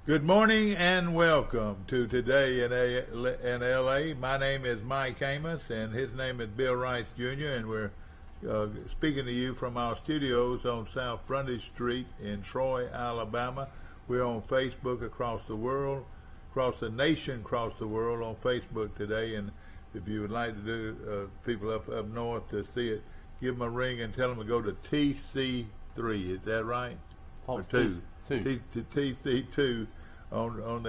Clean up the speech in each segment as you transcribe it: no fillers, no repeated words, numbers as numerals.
Good morning and welcome to Today in LA. My name is Mike Amos and his name is Bill Rice Jr. and we're speaking to you from our studios on South Brundage Street in Troy, Alabama. We're on Facebook across the world, across the nation, across the world on Facebook today. And if you would like to do people up north to see it, give them a ring and tell them to go to TC3. Is that right? Oh, or two. TC2 on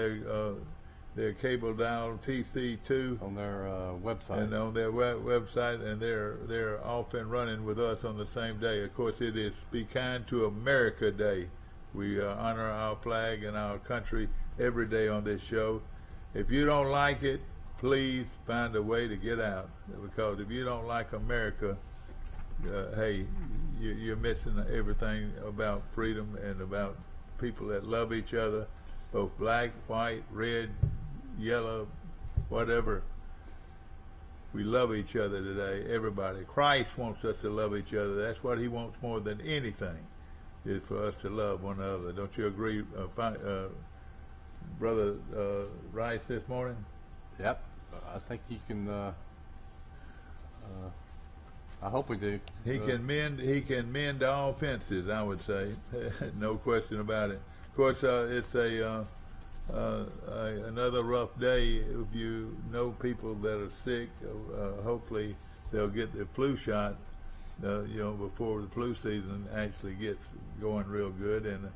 their cable dial TC2 on their website, and on their website, and they're off and running with us on the same day. Of course, it is Be Kind to America Day. We honor our flag and our country every day on this show. If you don't like it, please find a way to get out, because if you don't like America, hey, you're missing everything about freedom and about people that love each other, both black, white, red, yellow, whatever. We love each other today, everybody. Christ wants us to love each other. That's what he wants more than anything, is for us to love one another. Don't you agree, Brother Rice, this morning? Yep. I think you can, I hope we do. He can mend all fences, I would say. No question about it. Of course, it's another rough day. If you know people that are sick, hopefully they'll get their flu shot, before the flu season actually gets going real good. And of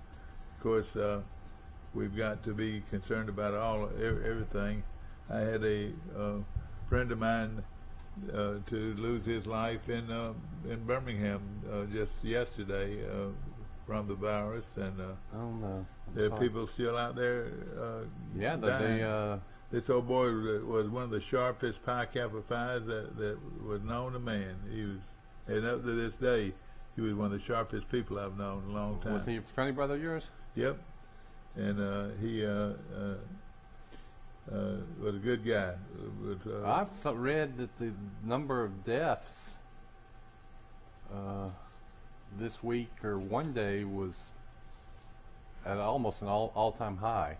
course, we've got to be concerned about everything. I had a friend of mine to lose his life in Birmingham just yesterday from the virus, and there are people still out there. This old boy was one of the sharpest Pi Kappa Phi's that was known to man. He was, and up to this day, he was one of the sharpest people I've known in a long time. Was he a fraternity brother of yours? Yep, and he was a good guy. I've read that the number of deaths this week or one day was at almost an all-time high.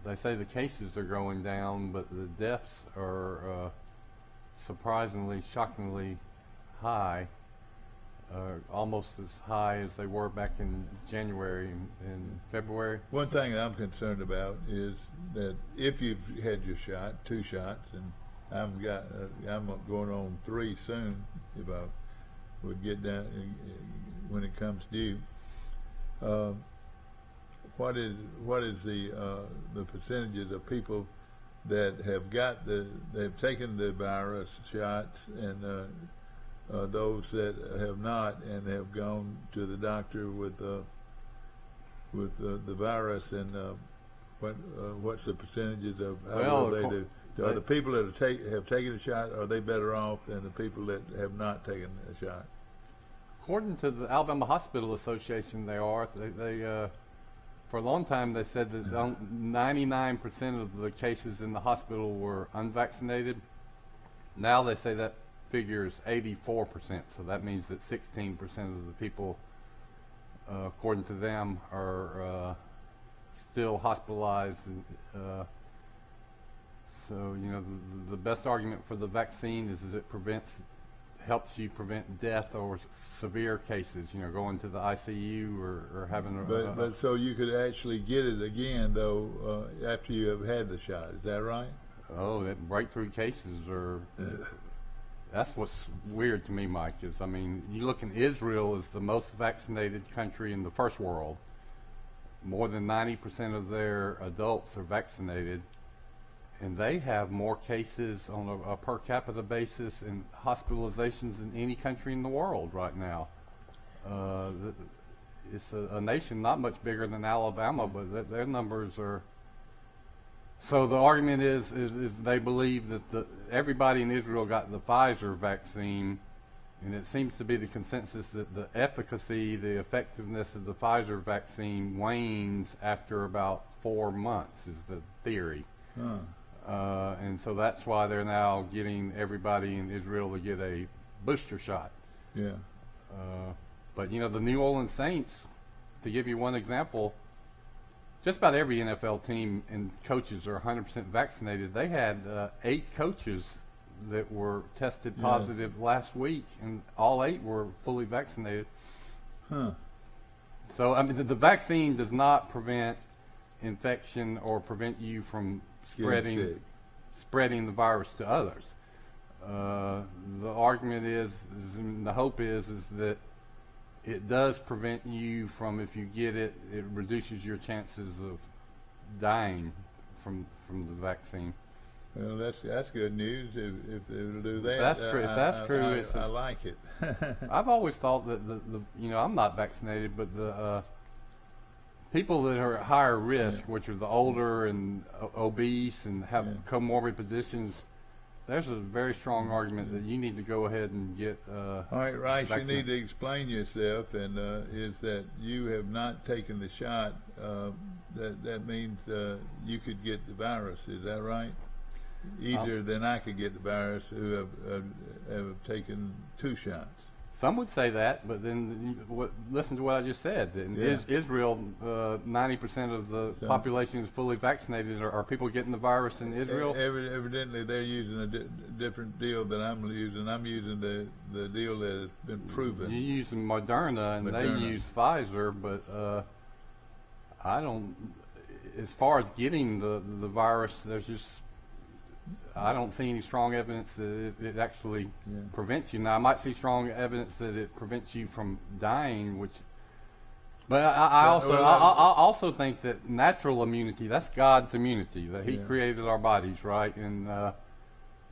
They say the cases are going down, but the deaths are surprisingly, shockingly high. Almost as high as they were back in January and February. One thing I'm concerned about is that if you've had your shot, 2 shots, and I'm going on 3 soon, if I would get down when it comes due. What is the percentages of people that they've taken the virus shots, and those that have not and have gone to the doctor with the virus, and what's the percentages of how well they do? Are the people that have taken a shot, are they better off than the people that have not taken a shot? According to the Alabama Hospital Association, they are. They for a long time they said that 99% of the cases in the hospital were unvaccinated. Now they say that figure is 84%, so that means that 16% of the people, according to them, are still hospitalized. And, so, the best argument for the vaccine is that it helps you prevent death or severe cases, going to the ICU or having a... But so you could actually get it again, though, after you have had the shot. Is that right? Oh, that breakthrough cases are... That's what's weird to me, Mike, is, you look in Israel is the most vaccinated country in the first world. More than 90% of their adults are vaccinated, and they have more cases on a per capita basis and hospitalizations than any country in the world right now. It's a nation not much bigger than Alabama, but their numbers are... So the argument is they believe that everybody in Israel got the Pfizer vaccine, and it seems to be the consensus that the efficacy, the effectiveness of the Pfizer vaccine wanes after about 4 months, is the theory. And so that's why they're now getting everybody in Israel to get a booster shot. Yeah. But the New Orleans Saints, to give you one example, just about every NFL team and coaches are 100% vaccinated. They had 8 coaches that were tested positive last week, and all 8 were fully vaccinated. Huh. So, I mean, the vaccine does not prevent infection or prevent you from spreading the virus to others. The argument is, and the hope is that it does prevent you from, if you get it, it reduces your chances of dying from the vaccine. Well, that's good news if it'll do that. If that's true, I like it. I've always thought that I'm not vaccinated, but the people that are at higher risk, which are the older and obese and have comorbid conditions, there's a very strong argument that you need to go ahead and get all right, Rice, vaccinated. You need to explain yourself, and is that you have not taken the shot. That means you could get the virus. Is that right? Easier than I could get the virus who have taken 2 shots. Some would say that, but then listen to what I just said. In Israel, 90% of the population is fully vaccinated. Are people getting the virus in Israel? Evidently, they're using a different deal than I'm using. I'm using the deal that has been proven. You're using Moderna, and they use Pfizer, but I don't. As far as getting the virus, I don't see any strong evidence that it actually prevents you. Now, I might see strong evidence that it prevents you from dying, but I also think that natural immunity, that's God's immunity, that He created our bodies, right? And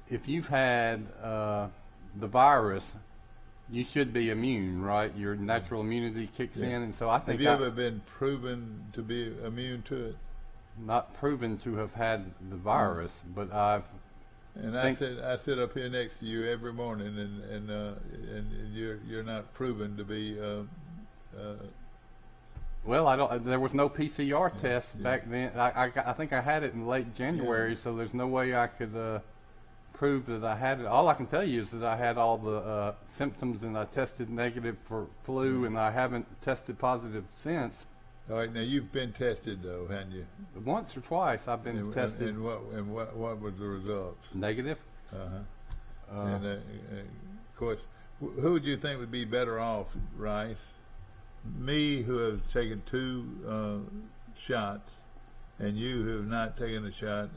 if you've had the virus, you should be immune, right? Your natural immunity kicks in, and so I think. Have you ever been proven to be immune to it? Not proven to have had the virus, but I sit up here next to you every morning, and you're not proven to be. Well, I don't. There was no PCR test back then. I think I had it in late January, so there's no way I could prove that I had it. All I can tell you is that I had all the symptoms, and I tested negative for flu, and I haven't tested positive since. All right, now you've been tested though, haven't you? Once or twice I've been tested. And what was the results? Negative. And of course, who would you think would be better off, Rice? Me, who have taken 2 shots, and you who have not taken a shot,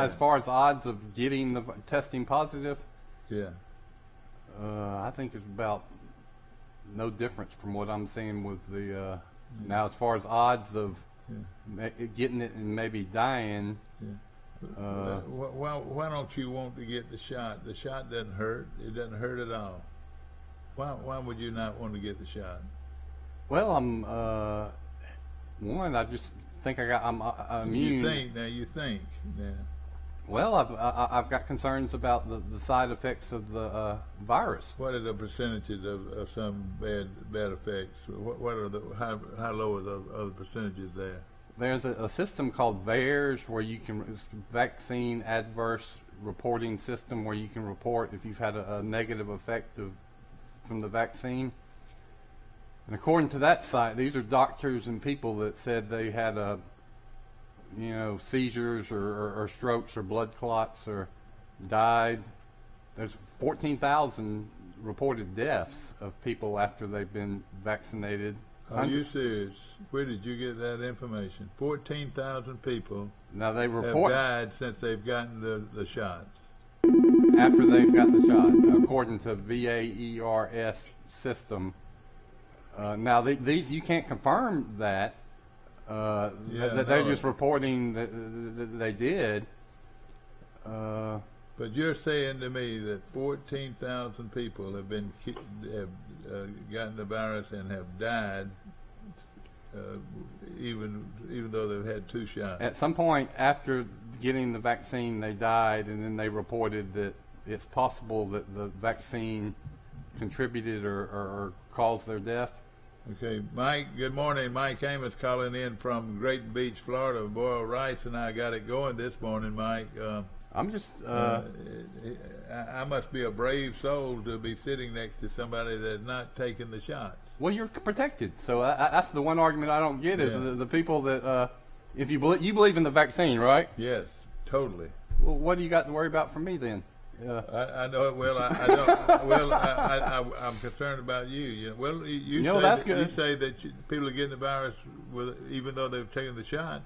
as far as odds of getting the testing positive. Yeah. I think it's about no difference from what I'm seeing with the now as far as odds of getting it and maybe dying. Why don't you want to get the shot? The shot doesn't hurt. It doesn't hurt at all. Why would you not want to get the shot? Well, I just think I'm immune. You think. Well, I've got concerns about the side effects of the virus. What are the percentages of some bad effects? What are how low are the other percentages there? There's a system called VAERS where you can, it's vaccine adverse reporting system, where you can report if you've had a negative effect from the vaccine. And according to that site, these are doctors and people that said they had seizures or strokes or blood clots or died. There's 14,000 reported deaths of people after they've been vaccinated. Are you serious? Where did you get that information? 14,000 people have died since they've gotten the shots. After they've got the shot, according to VAERS system. Now, these you can't confirm that. They're just reporting that they did. But you're saying to me that 14,000 people have gotten the virus and have died, even though they've had 2 shots. At some point after getting the vaccine, they died, and then they reported that it's possible that the vaccine contributed or caused their death. Okay, Mike, good morning. Mike Amos calling in from Great Beach, Florida. Boy, Rice and I got it going this morning, Mike. I'm just. I must be a brave soul to be sitting next to somebody that's not taking the shots. Well, you're protected. So that's the one argument I don't get is Yeah. the people that if you believe in the vaccine, right? Yes, totally. Well, what do you got to worry about from me then? I know it well. I don't. Well, I'm concerned about you. You know, say that's that, good. You say that people are getting the virus even though they've taken the shots.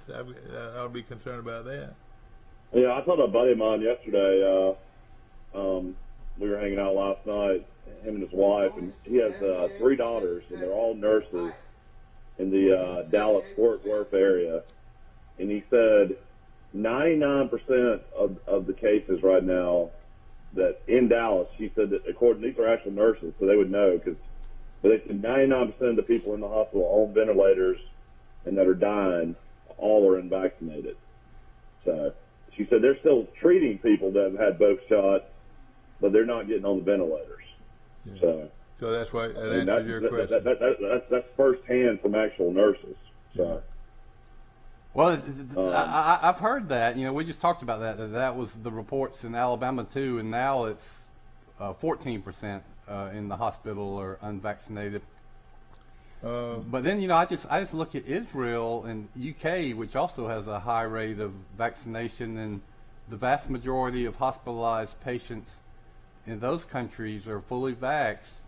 I'll be concerned about that. Yeah, I told a buddy of mine yesterday. We were hanging out last night, him and his wife, and he has 3 daughters, and they're all nurses in the Dallas-Fort Worth area. And he said 99% of the cases right now that in Dallas, he said that these are actual nurses, so they would know, but they said 99% of the people in the hospital on ventilators and that are dying all are unvaccinated. So she said they're still treating people that have had both shots, but they're not getting on the ventilators. Yeah. So that's why that answers your question. That's firsthand from actual nurses. So. Well, I've heard that. You know, we just talked about that. That was the reports in Alabama too, and now it's 14% in the hospital are unvaccinated. But then, you know, I just look at Israel and UK, which also has a high rate of vaccination, and the vast majority of hospitalized patients in those countries are fully vaxxed.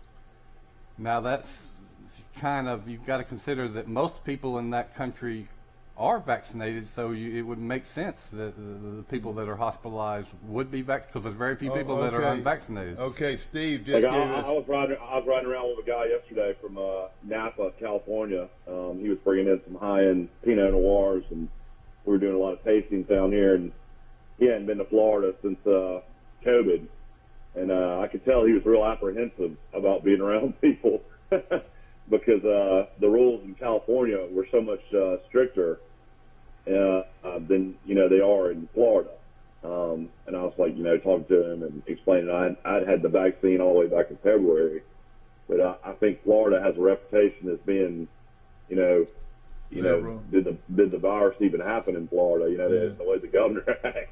Now that's kind of, you've got to consider that most people in that country are vaccinated, so it would make sense that the people that are hospitalized would be vaccinated, because there's very few people that are unvaccinated. Okay, Steve, just I was riding around with a guy yesterday from Napa, California. He was bringing in some high-end Pinot Noirs, and we were doing a lot of tastings down here, and he hadn't been to Florida since COVID, and I could tell he was real apprehensive about being around people because the rules in California were so much stricter than they are in Florida. And I was like, talking to him and explaining I'd had the vaccine all the way back in February, but I think Florida has a reputation as being, did the virus even happen in Florida? The way the governor acts.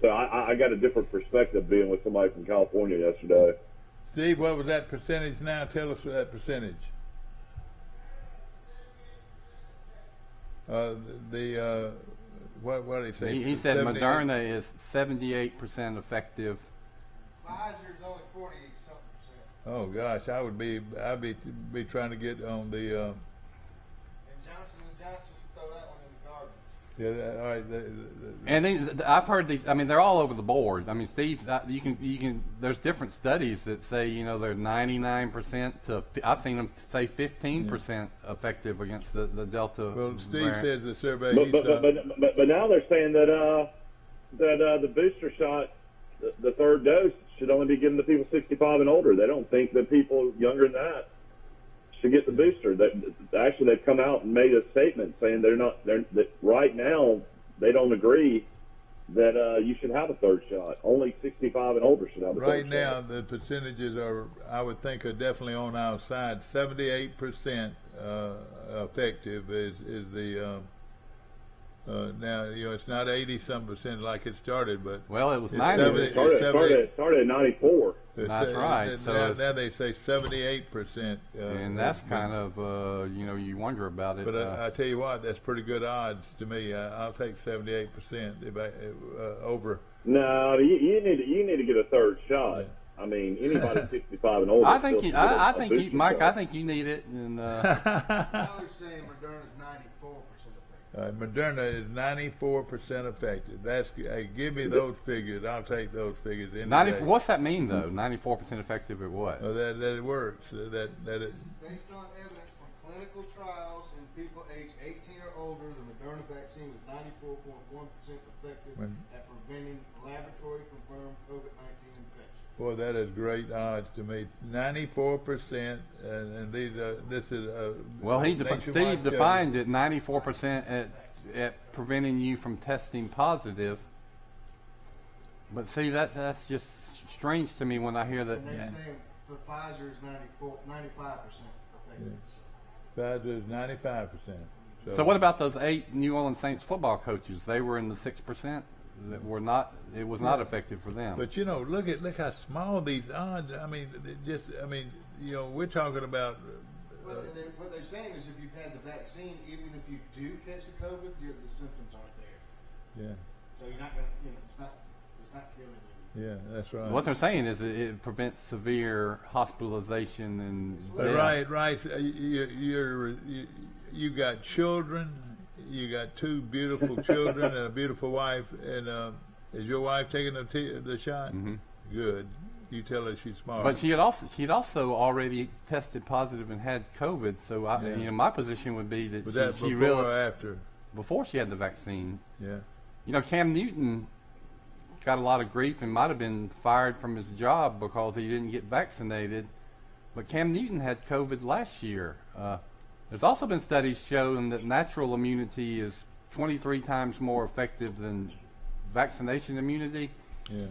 So I got a different perspective being with somebody from California yesterday. Steve, what was that percentage now? Tell us that percentage. What did he say? He said Moderna is 78% effective. Pfizer's only 40-something%. Oh gosh, I'd be trying to get on the. And Johnson & Johnson, throw that one in the garbage. Yeah, all right. And I've heard these. I mean, they're all over the board. I mean, Steve, you can. There's different studies that say they're 99% to. I've seen them say 15% effective against the Delta. Well, Steve variant. says the survey. But now they're saying that the booster shot, the third dose, should only be given to people 65 and older. They don't think that people younger than that should get the booster. Actually, they've come out and made a statement saying that right now they don't agree that you should have a third shot. Only 65 and older should have a third shot. Right now, the percentages I would think, are definitely on our side. 78% effective is the. Now it's not 80-some% like it started, but well, it was 90. It started at 94. That's right. So now they say 78%, and that's kind of you wonder about it. But I tell you what, that's pretty good odds to me. I'll take 78% over. No, you need to get a third shot. Yeah. I mean, anybody 65 and older. I think you, Mike. I think you need it. And I was saying Moderna's 94% effective. Moderna is 94% effective. That's give me those figures. I'll take those figures. What's that mean though? 94% effective at what? That it works. That it. Based on evidence from clinical trials in people aged 18 or older, the Moderna vaccine was 94.1% effective at preventing laboratory-confirmed COVID-19 infection. Boy, that is great odds to me. 94%, and this is. Well, Steve defined it 94% at preventing you from testing positive. But see, that's just strange to me when I hear that. And they're saying for Pfizer is 95% effective. Pfizer is 95%. So what about those 8 New Orleans Saints football coaches? They were in the 6% that were not. It was not effective for them. But look how small these odds. I mean, we're talking about. What they're saying is, if you've had the vaccine, even if you do catch the COVID, the symptoms aren't there. Yeah. So you're not going to. It's not killing you. Yeah, that's right. What they're saying is it prevents severe hospitalization and death. Right. You got children. You got two beautiful children and a beautiful wife. And is your wife taking the shot? Mm-hmm. Good. You tell her she's smart. But she had also already tested positive and had COVID. So my position would be that Was she that before really or after? before she had the vaccine. Yeah. Cam Newton got a lot of grief and might have been fired from his job because he didn't get vaccinated. But Cam Newton had COVID last year. There's also been studies showing that natural immunity is 23 times more effective than vaccination immunity. Yeah.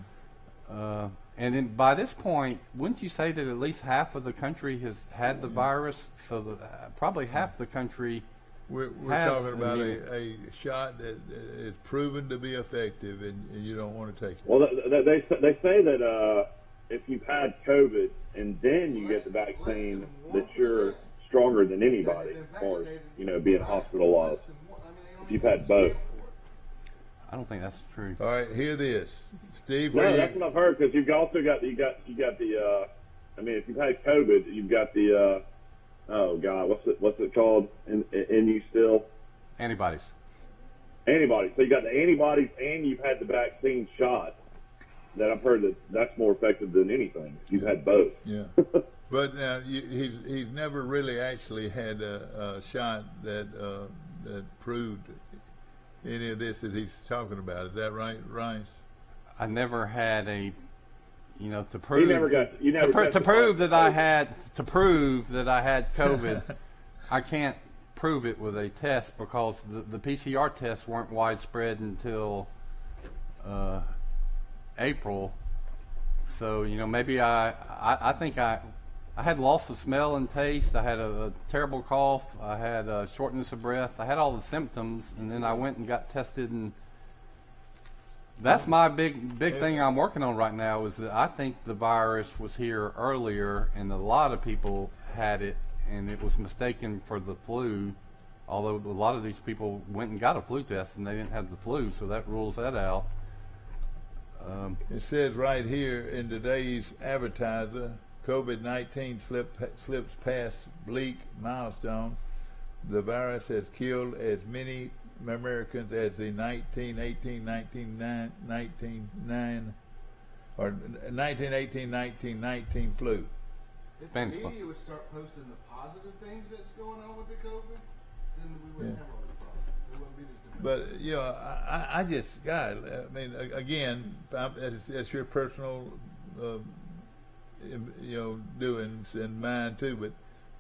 And then by this point, wouldn't you say that at least half of the country has had the virus? So that probably half the country. We're talking about a shot that is proven to be effective, and you don't want to take it. Well, they say that if you've had COVID and then you get the vaccine, that you're stronger than anybody as far as being hospitalized. If you've had both. I don't think that's true. All right, hear this, Steve. No, that's what I've heard, because you've also got the if you've had COVID, you've got the oh God, what's it called in you still? Antibodies. Antibodies. So you got the antibodies and you've had the vaccine shot. That I've heard that's more effective than anything. You've had both. Yeah. But now he's never really actually had a shot that proved any of this that he's talking about. Is that right, Rice? I never had to prove to prove that I had COVID. I can't prove it with a test because the PCR tests weren't widespread until April. So maybe I think I had loss of smell and taste. I had a terrible cough. I had shortness of breath. I had all the symptoms, and then I went and got tested. And that's my big thing I'm working on right now, is that I think the virus was here earlier, and a lot of people had it, and it was mistaken for the flu. Although a lot of these people went and got a flu test, and they didn't have the flu, so that rules that out. It says right here in today's advertiser, COVID-19 slips past bleak milestone. The virus has killed as many Americans as the 1918-1919 flu. If the media would start posting the positive things that's going on with the COVID, then we wouldn't have all these problems. It wouldn't be this difficult. But I just, God, I mean, again, that's your personal, doings and mine too. But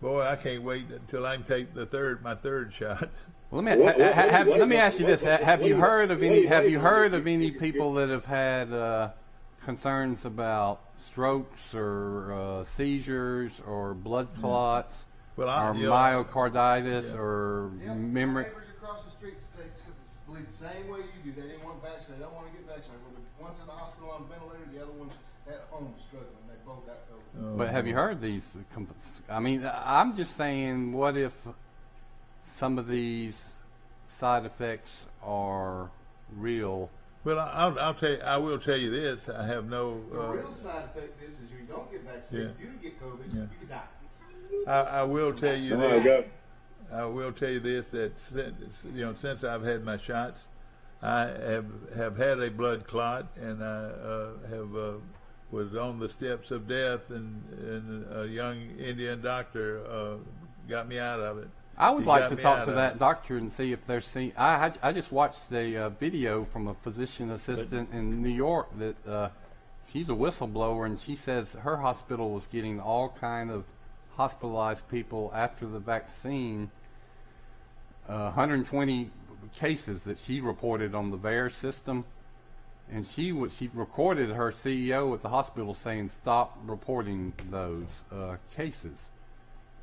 boy, I can't wait until I can take my third shot. Well, let me ask you this: Have you heard of any people that have had concerns about strokes or seizures or blood clots or myocarditis or memory? My neighbors across the street believe the same way you do. They didn't want vaccinated. They don't want to get vaccinated. Well, one's in the hospital on a ventilator, the other one's at home struggling. They both got COVID. But have you heard these? I mean, I'm just saying, what if some of these side effects are real? Well, I will tell you this. I have no. The real side effect is you don't get vaccinated. You get COVID. You could die. I will tell you this. I will tell you this: that since I've had my shots, I have had a blood clot, and I was on the steps of death, and a young Indian doctor got me out of it. I would like to talk to that doctor and see if there's. I just watched a video from a physician assistant in New York that she's a whistleblower, and she says her hospital was getting all kind of hospitalized people after the vaccine. 120 cases that she reported on the VAERS system, and she recorded her CEO at the hospital saying stop reporting those cases.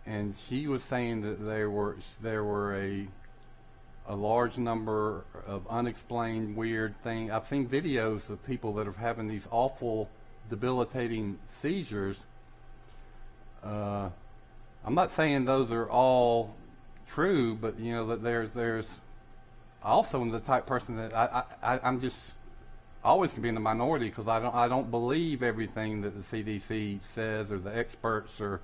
And she was saying that there were a a large number of unexplained weird things. I've seen videos of people that are having these awful, debilitating seizures. I'm not saying those are all true, but you know that there's also the type person that I'm just always can be in the minority because I don't believe everything that the CDC says or the experts or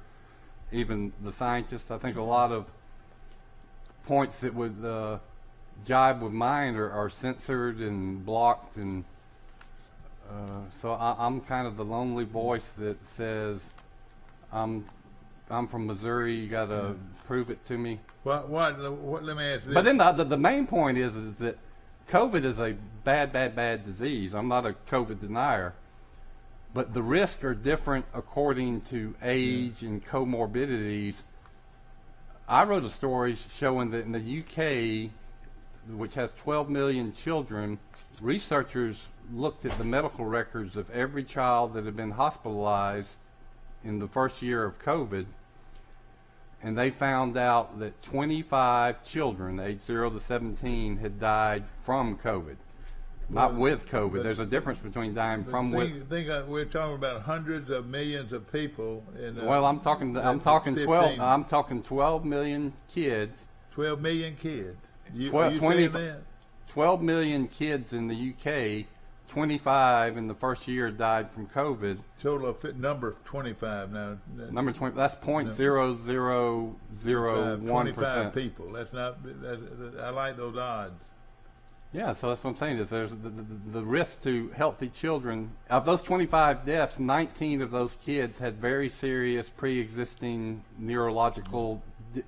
even the scientists. I think a lot of points that would jibe with mine are censored and blocked, and so I'm kind of the lonely voice that says I'm from Missouri. You got to prove it to me. What? Let me ask this. But then the main point is that COVID is a bad disease. I'm not a COVID denier, but the risks are different according to age and comorbidities. I wrote a story showing that in the UK, which has 12 million children, researchers looked at the medical records of every child that had been hospitalized in the first year of COVID, and they found out that 25 children aged 0 to 17 had died from COVID, not with COVID. There's a difference between dying from with. We're talking about hundreds of millions of people. Well, I'm talking 12. I'm talking 12 million kids. 12 million kids. 12 million kids in the UK. 25 in the first year died from COVID. Total number 25 now. Number 20. That's 0.0001%. 25 people. That's not. I like those odds. Yeah, so that's what I'm saying is there's the risk to healthy children. Of those 25 deaths, 19 of those kids had very serious pre-existing neurological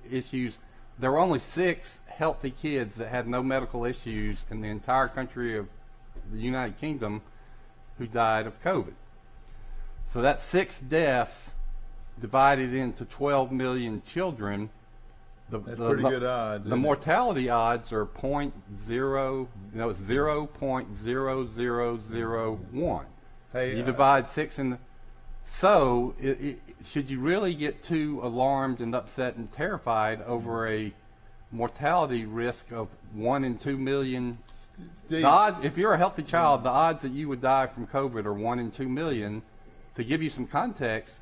issues. There were only 6 healthy kids that had no medical issues in the entire country of the United Kingdom who died of COVID. So that's 6 deaths divided into 12 million children. That's pretty good odds. The mortality odds are it's 0.0001. Hey, you divide 6 in. So should you really get too alarmed and upset and terrified over a mortality risk of 1 in 2 million? The odds, if you're a healthy child, the odds that you would die from COVID are 1 in 2 million. To give you some context,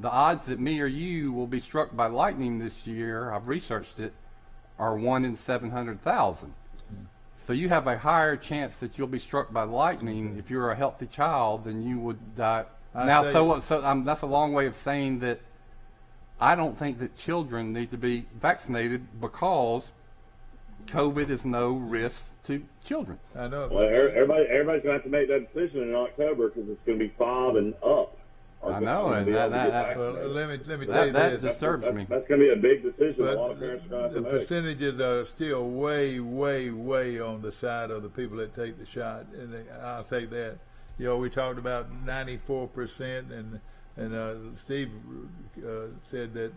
the odds that me or you will be struck by lightning this year, I've researched it, are 1 in 700,000. So you have a higher chance that you'll be struck by lightning if you're a healthy child than you would die. That's a long way of saying that I don't think that children need to be vaccinated because COVID is no risk to children. I know. Well, everybody's going to have to make that decision in October because it's going to be 5 and up. I know, and well, let me tell you that this. disturbs me. That's going to be a big decision. But a lot of parents are going to have to the make. percentages are still way on the side of the people that take the shot, and I'll say that. You know, we talked about 94%, and Steve said that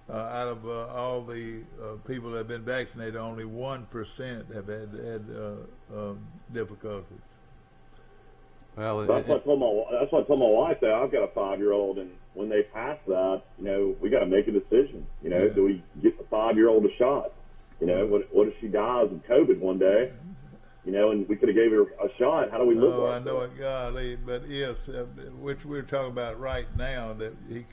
out of all the people that have been vaccinated, only 1% have had difficulties. Well, that's what I told my wife. That I've got a 5-year-old, and when they pass that, you know, we got to make a decision. You know, do we get the 5-year-old a shot? You know, what if she dies of COVID one day? You know, and we could have gave her a shot. How do we look? Oh, I know it, golly, but if which we're talking about right now, that you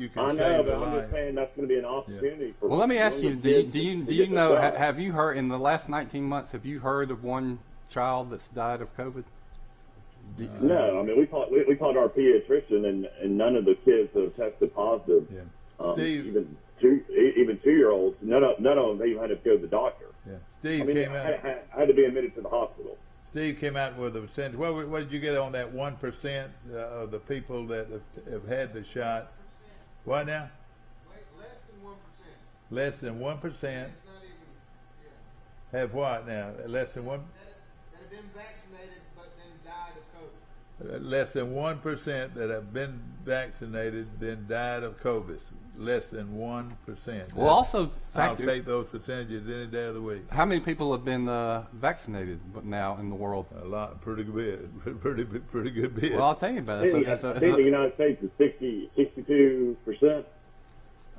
can I know, save but a I'm life. just saying that's going to be an opportunity for. Well, let me ask you: Do you know? Have you heard in the last 19 months? Have you heard of one child that's died of COVID? No, I mean we called our pediatrician, and none of the kids have tested positive. Yeah. Steve, even 2-year-olds, none of them even had to go to the doctor. Yeah. Steve came out. Had to be admitted to the hospital. Steve came out with a percentage. What did you get on that 1% of the people that have had the shot? What now? Less than 1%. Less than 1%. Have what now? Less than 1%? That have been vaccinated but then died of COVID. Less than 1% that have been vaccinated then died of COVID. Less than 1%. Well, also I'll take those percentages any day of the week. How many people have been vaccinated now in the world? A lot, pretty good bit. Well, I'll tell you about it. I think the United States is 62%.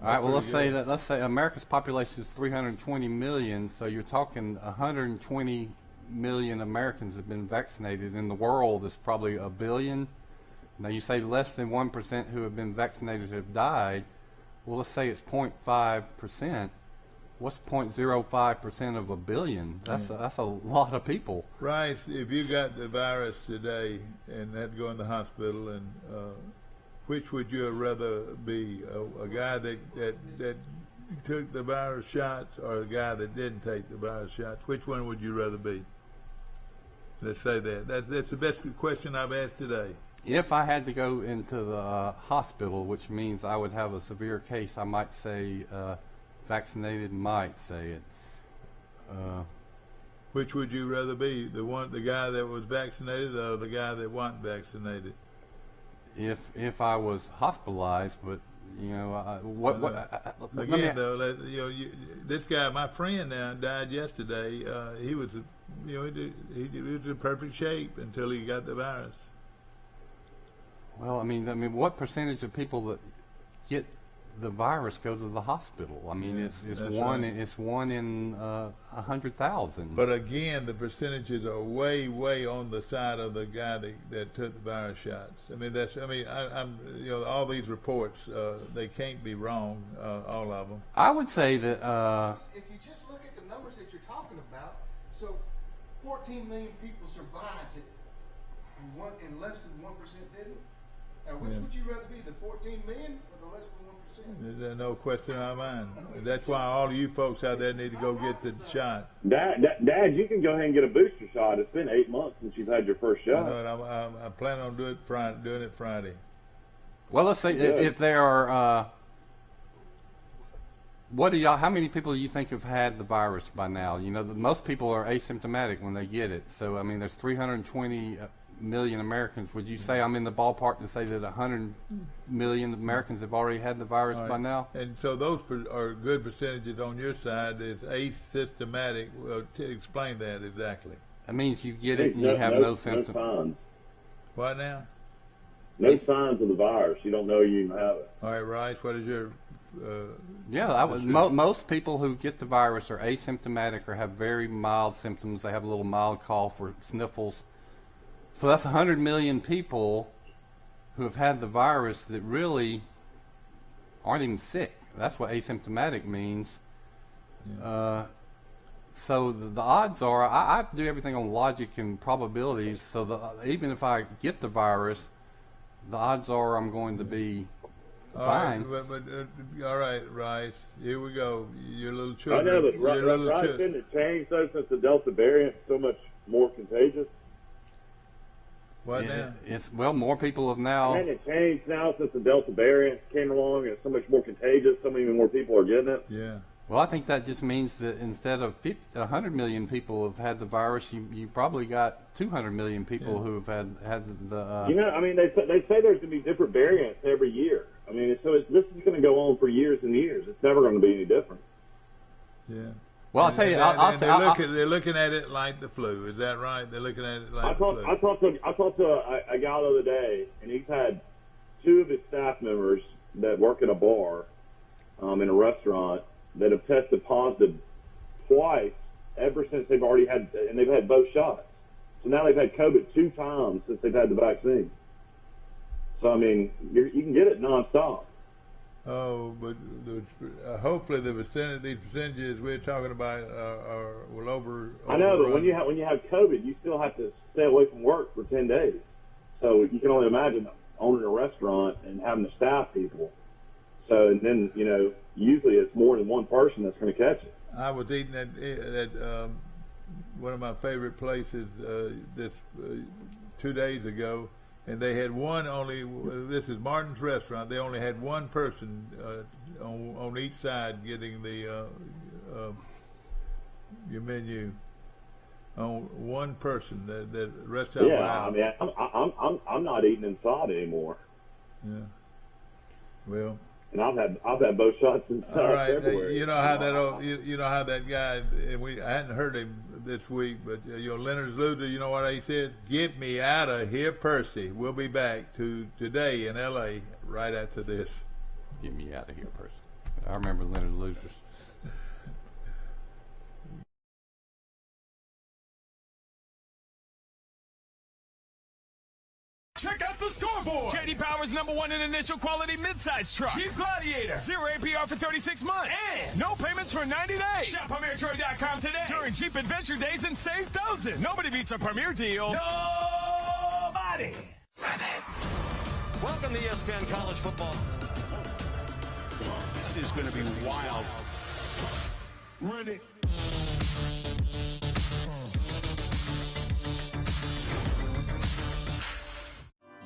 All right. Well, Pretty good. let's say America's population is 320 million. So you're talking 120 million Americans have been vaccinated. In the world, it's probably a billion. Now you say less than 1% who have been vaccinated have died. Well, let's say it's 0.5%. What's 0.05% of a billion? That's a lot of people. Rice, if you got the virus today and had to go in the hospital, and which would you rather be, a guy that took the virus shots or a guy that didn't take the virus shots? Which one would you rather be? Let's say that. That's the best question I've asked today. If I had to go into the hospital, which means I would have a severe case, I might say vaccinated. Might say it. Which would you rather be, the guy that was vaccinated or the guy that wasn't vaccinated? If I was hospitalized, but you know again though, this guy, my friend now, died yesterday. He was, he was in perfect shape until he got the virus. Well, I mean, what percentage of people that get the virus go to the hospital? I mean, it's one right. It's one in 100,000. But again, the percentages are way on the side of the guy that took the virus shots. I mean, I'm all these reports, they can't be wrong, all of them. I would say that If you just look at the numbers that you're talking about, so 14 million people survived it, and less than 1% didn't. Now, which would you rather be, the 14 million or the less than 1%? There's no question in my mind. That's why all you folks out there need to go get the shot. Dad, you can go ahead and get a booster shot. It's been 8 months since you've had your first shot. I'm planning on doing it Friday. well, let's say if there are how many people do you think have had the virus by now? You know, most people are asymptomatic when they get it. So, I mean, there's 320 million Americans. Would you say I'm in the ballpark to say that 100 million Americans have already had the virus by now? And so those are good percentages on your side. It's asymptomatic. Well, explain that exactly. That means you get it and you have no symptoms. No signs. What now? No signs of the virus. You don't know you even have it. All right, Rice, what is your... most people who get the virus are asymptomatic or have very mild symptoms. They have a little mild cough or sniffles. So that's 100 million people who have had the virus that really aren't even sick. That's what asymptomatic means. Yeah. So the odds are, I do everything on logic and probabilities, so even if I get the virus, the odds are I'm going to be fine. All right, Rice, here we go. Your little children. I know, but Rice, didn't it change though since the Delta variant is so much more contagious? What now? Well, more people have now. And it changed now since the Delta variant came along and it's so much more contagious, so many more people are getting it. Yeah. Well, I think that just means that instead of 100 million people have had the virus, you probably got 200 million people who have had the. I mean, they say there's going to be different variants every year. I mean, this is going to go on for years and years. It's never going to be any different. Yeah. Well, I'll tell you, they're looking at it like the flu. Is that right? They're looking at it like the flu. I talked to a guy the other day, and he's had 2 of his staff members that work at a bar, in a restaurant, that have tested positive twice ever since they've already had, and they've had both shots. So now they've had COVID 2 times since they've had the vaccine. So I mean, you can get it nonstop. Oh, but hopefully these percentages we're talking about will over. I know, but when you have COVID, you still have to stay away from work for 10 days. So you can only imagine owning a restaurant and having to staff people. So and then usually it's more than one person that's going to catch it. I was eating at one of my favorite places this 2 days ago. And they had this is Martin's Restaurant, they only had one person on each side getting the your menu. On one person, that rest of I mean, I'm not eating inside anymore. Yeah. Well. And I've had both shots in February. You know how that guy, and I hadn't heard him this week, but Leonard Zluder, you know what he said? Get me out of here, Percy. We'll be back to today in L.A. right after this. Get me out of here, Percy. I remember Leonard losers. Check out the scoreboard. J.D. Power's #1 in initial quality midsize truck. Jeep Gladiator. 0 APR for 36 months. And no payments for 90 days. Shop PremierTroy.com today during Jeep Adventure Days and save thousands. Nobody beats a Premier deal. Nobody. Welcome to ESPN College Football. This is going to be wild. Run it.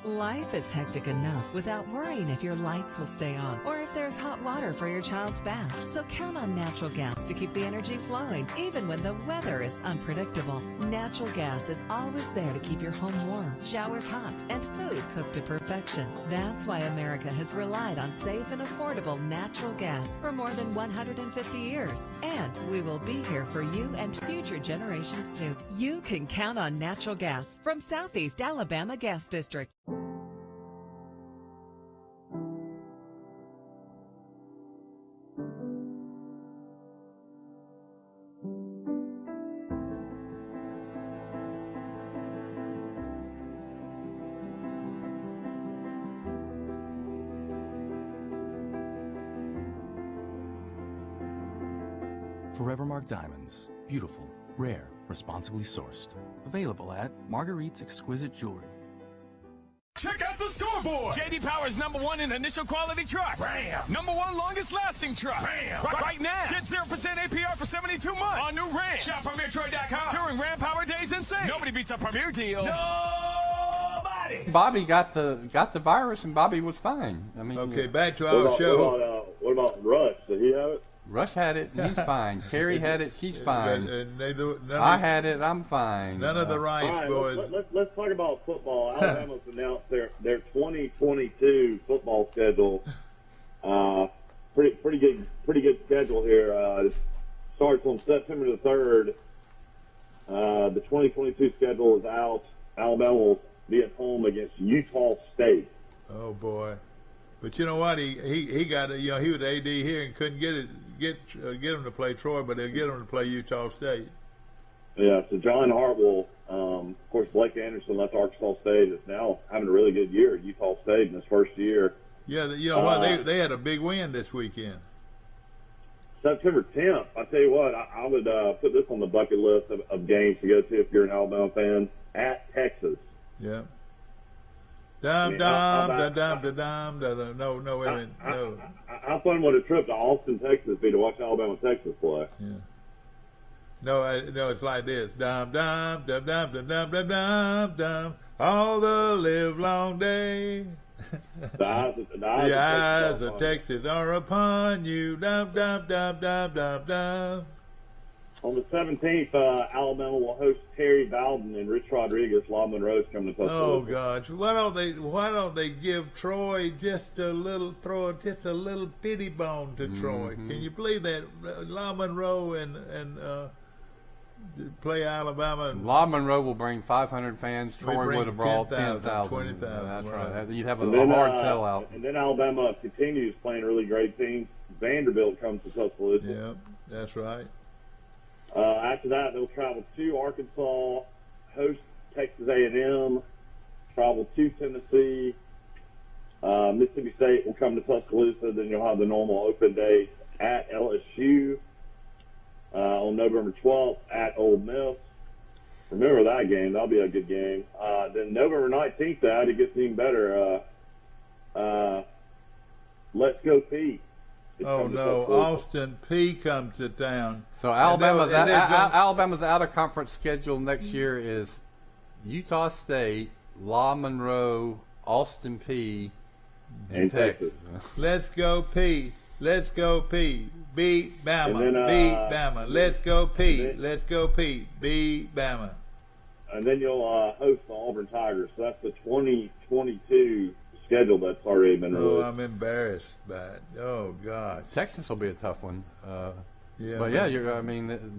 Life is hectic enough without worrying if your lights will stay on or if there's hot water for your child's bath. So count on natural gas to keep the energy flowing, even when the weather is unpredictable. Natural gas is always there to keep your home warm, showers hot, and food cooked to perfection. That's why America has relied on safe and affordable natural gas for more than 150 years. And we will be here for you and future generations too. You can count on natural gas from Southeast Alabama Gas District. Forevermark Diamonds. Beautiful, rare, responsibly sourced. Available at Marguerite's Exquisite Jewelry. Check out the scoreboard. J.D. Power's #1 in initial quality truck. Ram. #1 longest lasting truck. Ram. Right now. Get 0% APR for 72 months on new Ram. Shop PremierTroy.com during Ram Power Days and save. Nobody beats a Premier deal. Nobody. Bobby got the virus, and Bobby was fine. I mean, Okay, back to our show. What about Rush? Did he have it? Rush had it, he's fine. Carrie had it, she's fine. And I had it, I'm fine. None of the Rice All right, boys. let's talk about football. Alabama's announced their 2022 football schedule. Pretty good schedule here. It starts on September the 3rd. The 2022 schedule is out. Alabama will be at home against Utah State. Oh boy. But you know what? He got he was AD here and couldn't get him to play Troy, but they'll get him to play Utah State. Yeah, so John Hartwell, of course, Blake Anderson left Arkansas State, is now having a really good year at Utah State in his first year. Yeah, you know what? They had a big win this weekend. September 10th. I tell you what, I would put this on the bucket list of games to go to if you're an Alabama fan. At Texas. Yeah. How fun would a trip to Austin, Texas be to watch Alabama, Texas play? Yeah. No, it's like this. Dum dum dum dum dum dum dum dum dum. All the live long day. The eyes of Texas are upon you. Dum dum dum dum dum dum. On the 17th, Alabama will host Terry Bowden and Rich Rodriguez. Law Monroe's coming to Tuscaloosa. Oh gosh, why don't they give Troy just a little pity bone to Troy? Can you believe that? Law Monroe and play Alabama. Law Monroe will bring 500 fans. Troy would have brought 10,000. 20,000. That's right. Right. You'd have a hard sellout. And then Alabama continues playing really great teams. Vanderbilt comes to Tuscaloosa. Yeah, that's right. After that, they'll travel to Arkansas, host Texas A&M, travel to Tennessee. Mississippi State will come to Tuscaloosa. Then you'll have the normal open days at LSU on November 12th at Ole Miss. Remember that game. That'll be a good game. Then November 19th, it gets even better. Let's Go Pete. Oh no, Austin P comes to town. So Alabama's out of conference schedule next year is Utah State, Law Monroe, Austin P, and Texas. Let's go P. Let's go P. Beat Bama. Beat Bama. Let's go P. Let's go P. Beat Bama. And then you'll host the Auburn Tigers. So that's the 2022 schedule that's already been released. Oh, I'm embarrassed by it. Oh, God. Texas will be a tough one. Yeah, but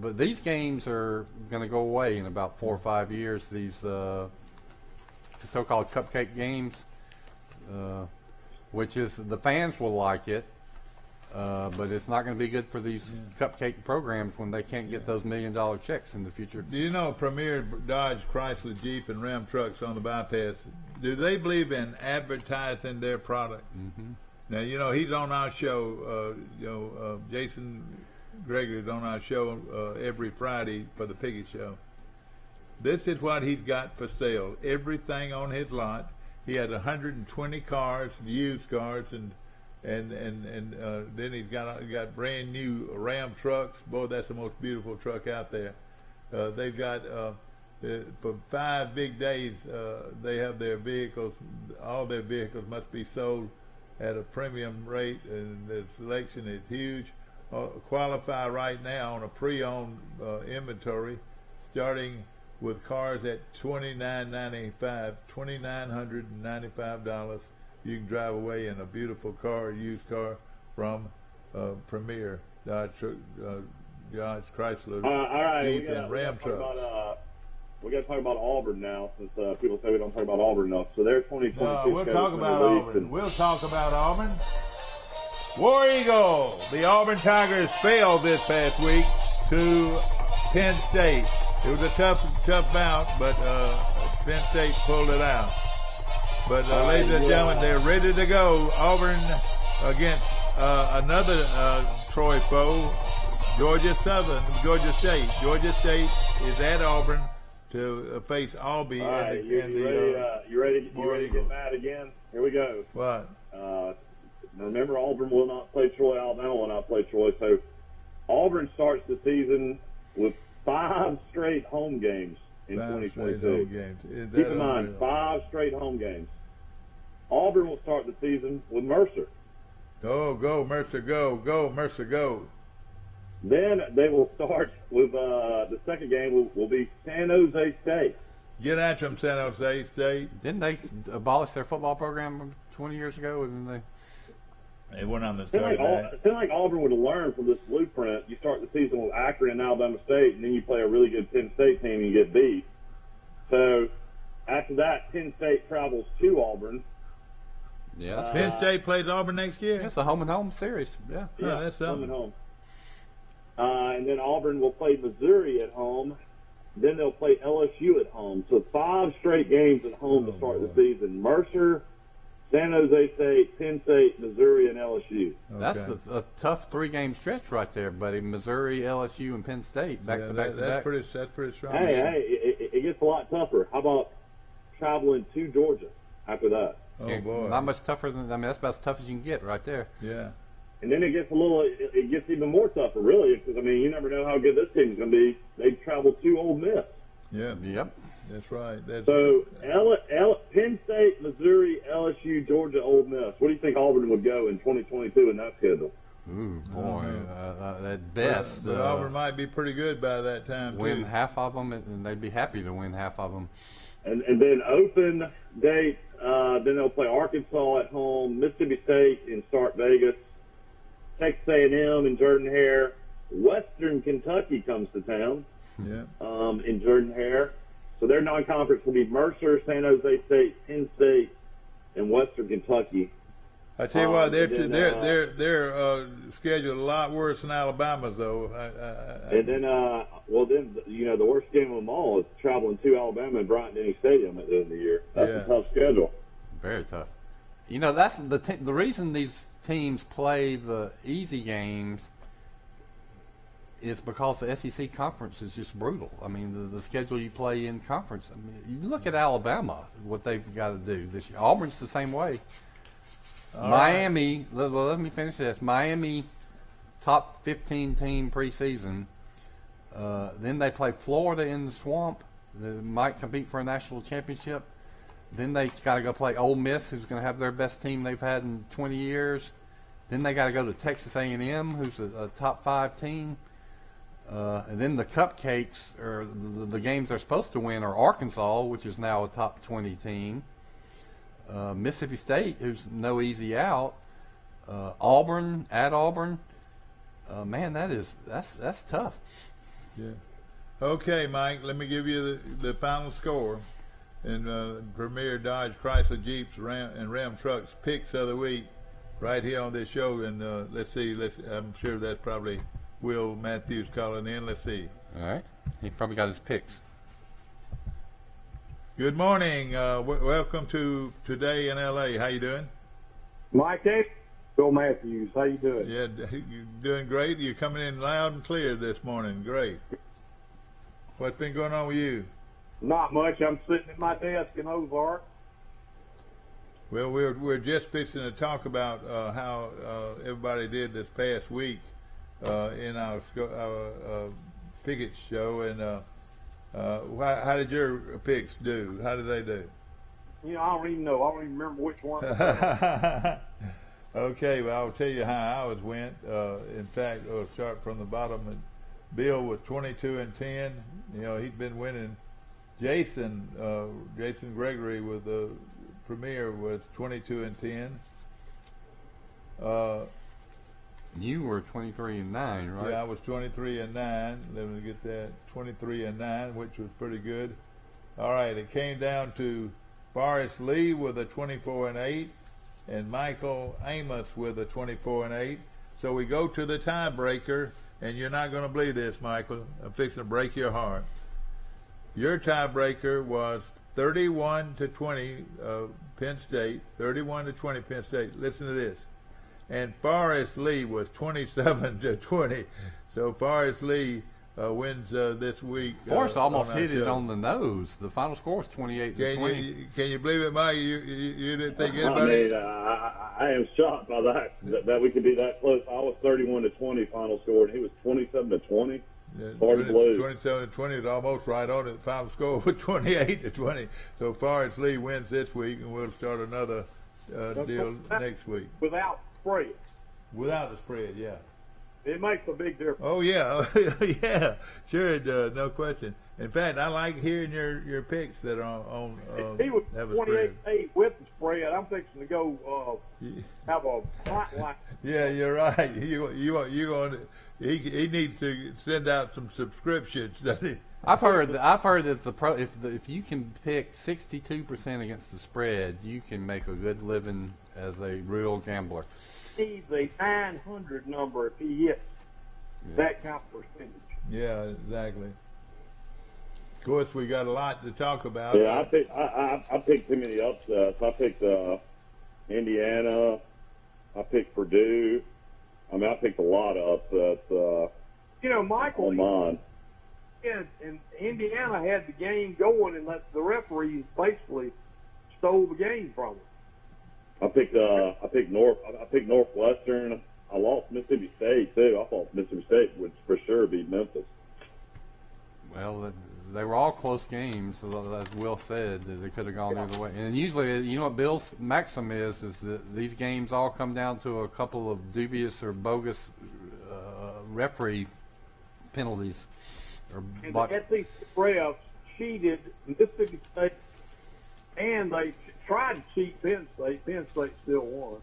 but these games are going to go away in about 4 or 5 years. These so-called cupcake games, which is the fans will like it. But it's not going to be good for these cupcake programs when they can't get those $1 million checks in the future. Do you know Premier Dodge, Chrysler, Jeep, and Ram trucks on the bypass? Do they believe in advertising their product? Mm-hmm. Now, you know, he's on our show. Jason Gregory's on our show every Friday for the Piggy Show. This is what he's got for sale. Everything on his lot. He has 120 cars, used cars, and then he's got brand new Ram trucks. Boy, that's the most beautiful truck out there. They've got for 5 big days. They have their vehicles. All their vehicles must be sold at a premium rate, and the selection is huge. Qualify right now on a pre-owned inventory, starting with cars at $2,995 you can drive away in a beautiful car, used car from Premier Dodge, Chrysler, all right, Jeep, and Ram trucks. We got to talk about Auburn now, since people say we don't talk about Auburn enough. So their 2022 we'll talk about Auburn. We'll talk about Auburn. War Eagle. The Auburn Tigers failed this past week to Penn State. It was a tough bout, but Penn State pulled it out. But ladies and gentlemen, they're ready to go. Auburn against another Troy foe, Georgia State. Georgia State is at Auburn to face Albee. All right, you ready to get mad again? Here we go. What? Remember, Auburn will not play Troy. Alabama will not play Troy. So Auburn starts the season with 5 straight home games in 2022. Keep in mind, 5 straight home games. Auburn will start the season with Mercer. Go, Mercer, go. Go, Mercer, go. Then they will start with the second game will be San Jose State. Get at them, San Jose State. Didn't they abolish their football program 20 years ago? And they went on the It seemed like Auburn would have learned from this blueprint. You start the season with Akron and Alabama State, and then you play a really good Penn State team and you get beat. So after that, Penn State travels to Auburn. Yeah, Penn State plays Auburn next year. It's a home series. Yeah, that's something. Home and home. And then Auburn will play Missouri at home. Then they'll play LSU at home. So 5 straight games at home to start the season. Mercer, San Jose State, Penn State, Missouri, and LSU. That's a tough 3-game stretch right there, buddy. Missouri, LSU, and Penn State back to back. That's pretty strong. Hey, it gets a lot tougher. How about traveling to Georgia after that? Oh boy, not much tougher than that's about as tough as you can get right there. Yeah. And then it gets even more tougher, really, because you never know how good this team's going to be. They travel to Ole Miss. Yeah. Yep. That's right. So Penn State, Missouri, LSU, Georgia, Ole Miss. What do you think Auburn would go in 2022 in that schedule? Ooh, boy, at best. But Auburn might be pretty good by that time. Win half of them, and they'd be happy to win half of them. And then open date, then they'll play Arkansas at home, Mississippi State in Start Vegas, Texas A&M in Jordan-Hare, Western Kentucky comes to town in Jordan-Hare. So their non-conference will be Mercer, San Jose State, Penn State, and Western Kentucky. I tell you what, they're scheduled a lot worse than Alabama's, though. And then, the worst game of them all is traveling to Alabama and Bryant-Denny Stadium at the end of the year. That's a tough schedule. Very tough. That's the reason these teams play the easy games is because the SEC conference is just brutal. I mean, the schedule you play in conference. I mean, you look at Alabama, what they've got to do this year. Auburn's the same way. Miami, let me finish this. Miami, top 15 team preseason. Then they play Florida in the Swamp. They might compete for a national championship. Then they got to go play Ole Miss, who's going to have their best team they've had in 20 years. Then they got to go to Texas A&M, who's a top 5 team. And then the cupcakes, or the games they're supposed to win, are Arkansas, which is now a top 20 team. Mississippi State, who's no easy out. Auburn, at Auburn. Man, that's tough. Yeah. Okay, Mike, let me give you the final score. In Premier Dodge, Chrysler, Jeeps, and Ram trucks picks of the week. right here on this show. And let's see. I'm sure that's probably Will Matthews calling in. Let's see. All right. He probably got his picks. Good morning. Welcome to Today in L.A. How you doing? Mike, Bill Matthews. How you doing? Yeah, you're doing great. You're coming in loud and clear this morning. Great. What's been going on with you? Not much. I'm sitting at my desk in Ozark. Well, we're just fixing to talk about how everybody did this past week in our Pickett show, and how did your picks do? How did they do? You know, I don't even know. I don't even remember which one. Okay, well, I'll tell you how ours went. In fact, I'll start from the bottom. And Bill was 22-10. You know, he'd been winning. Jason Gregory with the Premier was 22-10. You were 23-9, right? Yeah, I was 23-9. Let me get that. 23-9, which was pretty good. All right, it came down to Forrest Lee with a 24-8, and Michael Amos with a 24-8. So we go to the tiebreaker, and you're not going to believe this, Michael. I'm fixing to break your heart. Your tiebreaker was 31-20 Penn State. 31-20 Penn State. Listen to this. And Forrest Lee was 27-20. So Forrest Lee wins this week. Forrest almost hit it on the nose. The final score was 28-20. Can you believe it, Mike? You didn't think anybody? I mean, I am shocked by that we could be that close. I was 31-20 final score, and he was 27-20. Yeah, hard to believe. 27-20 is almost right on it. The final score was 28-20. So Forrest Lee wins this week, and we'll start another deal next week. Without spread. Without the spread, yeah. It makes a big difference. Oh yeah, yeah, sure it does, no question. In fact, I like hearing your picks that are on. He was have a spread. 28-8 with the spread. I'm fixing to go have a hotline. Yeah, you're right. You on? He needs to send out some subscriptions, doesn't he? I've heard that if you can pick 62% against the spread, you can make a good living as a real gambler. He's a 900 number if he hits that kind of percentage. Yeah, exactly. Of course, we got a lot to talk about. Yeah, I picked too many upsets. I picked Indiana. I picked Purdue. I mean, I picked a lot of upsets. Michael. On mine. And Indiana had the game going, and the referees basically stole the game from them. I picked Northwestern. I lost Mississippi State too. I thought Mississippi State would for sure beat Memphis. Well, they were all close games, as Will said. They could have gone either way. And usually, you know what Bill's maxim is that these games all come down to a couple of dubious or bogus referee penalties. And the SEC refs cheated Mississippi State, and they tried to cheat Penn State. Penn State still won.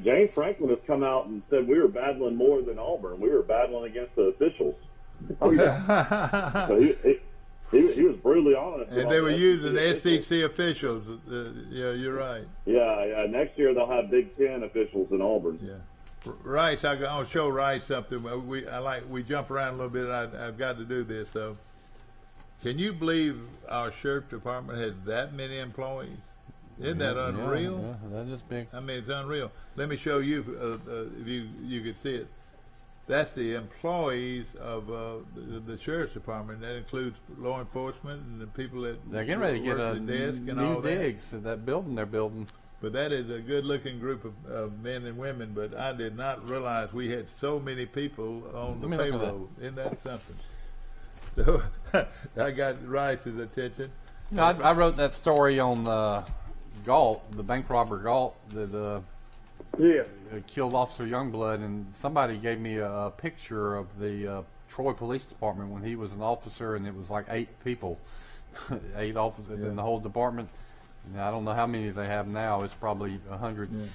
James Franklin has come out and said we were battling more than Auburn. We were battling against the officials. Oh yeah. So he was brutally honest. And they were using SEC officials. Yeah, you're right. Yeah. Next year they'll have Big Ten officials in Auburn. Yeah. Rice, I'll show Rice something. We jump around a little bit. I've got to do this though. Can you believe our sheriff department has that many employees? Isn't that unreal? Yeah, that is big. I mean, it's unreal. Let me show you if you could see it. That's the employees of the sheriff's department. That includes law enforcement and the people that they're getting ready to get a desk and new all digs at that building they're building. But that is a good-looking group of men and women. But I did not realize we had so many people on the payroll. Isn't that something? So I got Rice's attention. You know, I wrote that story on Galt, the bank robber Galt, that killed Officer Youngblood, and somebody gave me a picture of the Troy Police Department when he was an officer, and it was like 8 people, 8 officers in the whole department. And I don't know how many they have now. It's probably 100. Yeah.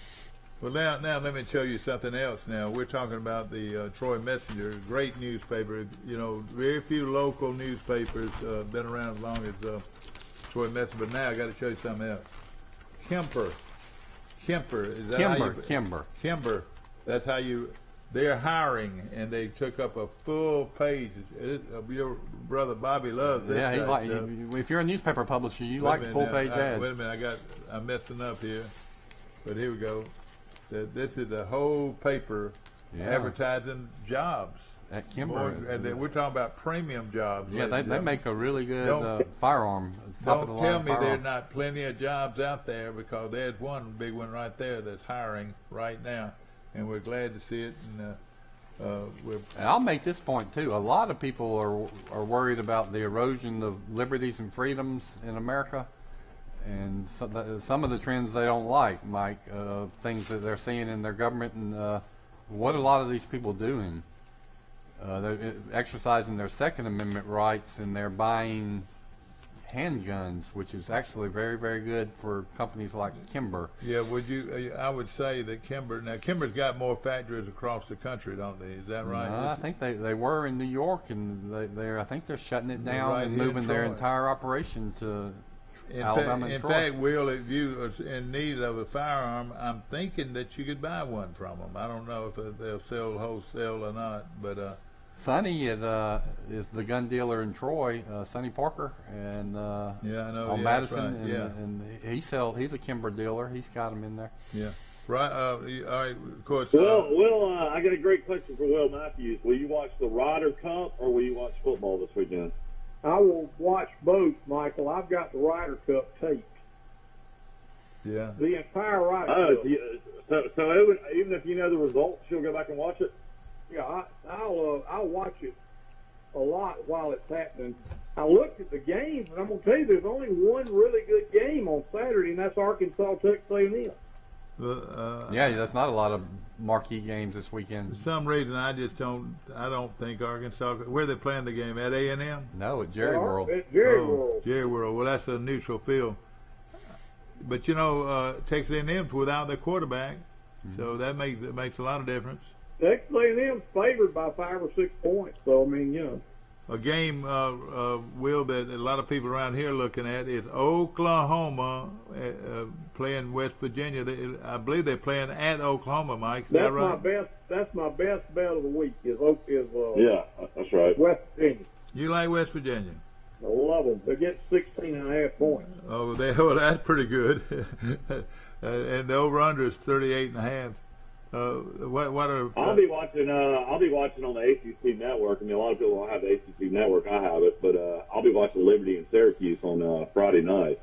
Well, now let me show you something else. Now we're talking about the Troy Messenger, great newspaper. You know, very few local newspapers been around as long as Troy Messenger. But now I got to show you something else. Kimber. Is that how you, Kimber. Kimber. That's how you. They're hiring, and they took up a full page. Your brother Bobby loves this. Yeah, guy, if you're a newspaper publisher, you like full page ads. Wait a minute, I'm messing up here, but here we go. This is a whole paper advertising jobs at Kimber, and we're talking about premium jobs. Yeah, they make a really good firearm. Don't tell me there's not plenty of jobs out there, because there's one big one right there that's hiring right now. And we're glad to see it. And I'll make this point too. A lot of people are worried about the erosion of liberties and freedoms in America, and some of the trends they don't like, Mike. Things that they're seeing in their government, and what a lot of these people doing. They're exercising their Second Amendment rights, and they're buying handguns, which is actually very, very good for companies like Kimber. Yeah, I would say that Kimber's got more factories across the country, don't they? Is that right? I think they were in New York, and I think they're shutting it down and moving their entire operation to Alabama and Troy. In fact, Will, if you are in need of a firearm, I'm thinking that you could buy one from them. I don't know if they'll sell wholesale or not, but Sonny is the gun dealer in Troy, Sonny Parker, and I know on Madison, right. and he's a Kimber dealer. He's got them in there. Yeah, right. All right, of course. Will, I got a great question for Will Matthews. Will you watch the Ryder Cup or will you watch football this weekend? I will watch both, Michael. I've got the Ryder Cup taped. Yeah. The entire Ryder Cup. So even if you know the results, you'll go back and watch it? Yeah, I'll watch it a lot while it's happening. I looked at the games, and I'm going to tell you, there's only one really good game on Saturday, and that's Arkansas Texas A&M. That's not a lot of marquee games this weekend. For some reason, I don't think Arkansas. Where are they playing the game? At A&M? No, at Jerry World. At Jerry World. Jerry World. Well, that's a neutral field. But Texas A&M's without their quarterback, so that makes a lot of difference. Texas A&M's favored by 5 or 6 points. So I mean, A game, Will, that a lot of people around here are looking at is Oklahoma playing West Virginia. I believe they're playing at Oklahoma, Mike. Is that right? That's my best bet of the week. Yeah, that's right. West Virginia. You like West Virginia? I love them. They get 16.5 points. Oh, that's pretty good. And the over/under is 38.5. I'll be watching on the ACC network. I mean, a lot of people don't have the ACC network. I have it, but I'll be watching Liberty and Syracuse on Friday night.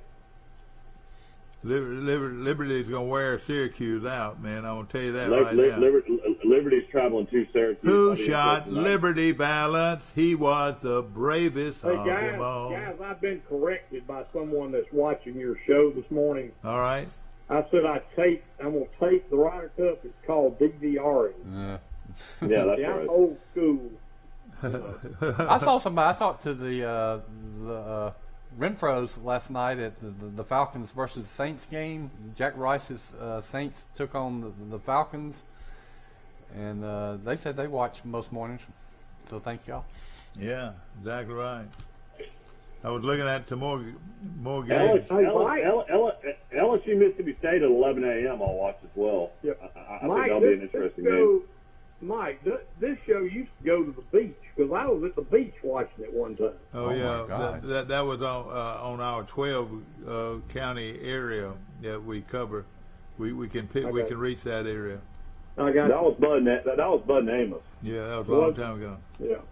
Liberty's going to wear Syracuse out, man. I'm going to tell you that right now. Liberty's traveling to Syracuse. Who shot Liberty Valance? He was the bravest of them all. Guys, I've been corrected by someone that's watching your show this morning. All right. I said I'm going to tape the Ryder Cup. It's called DVRing. Yeah, that's right. I'm old school. I saw somebody. I talked to the Renfro's last night at the Falcons versus Saints game. Jack Rice's Saints took on the Falcons, and they said they watch most mornings. So thank y'all. Yeah, exactly right. I was looking at some more games. LSU Mississippi State at 11 a.m. I'll watch as well. Yeah. I think that'll be an interesting game. Mike, this show used to go to the beach because I was at the beach watching it one time. Oh yeah, that was on our 12 county area that we cover. We can reach that area. That was Bud and Amos. Yeah, that was a long time ago. Yeah.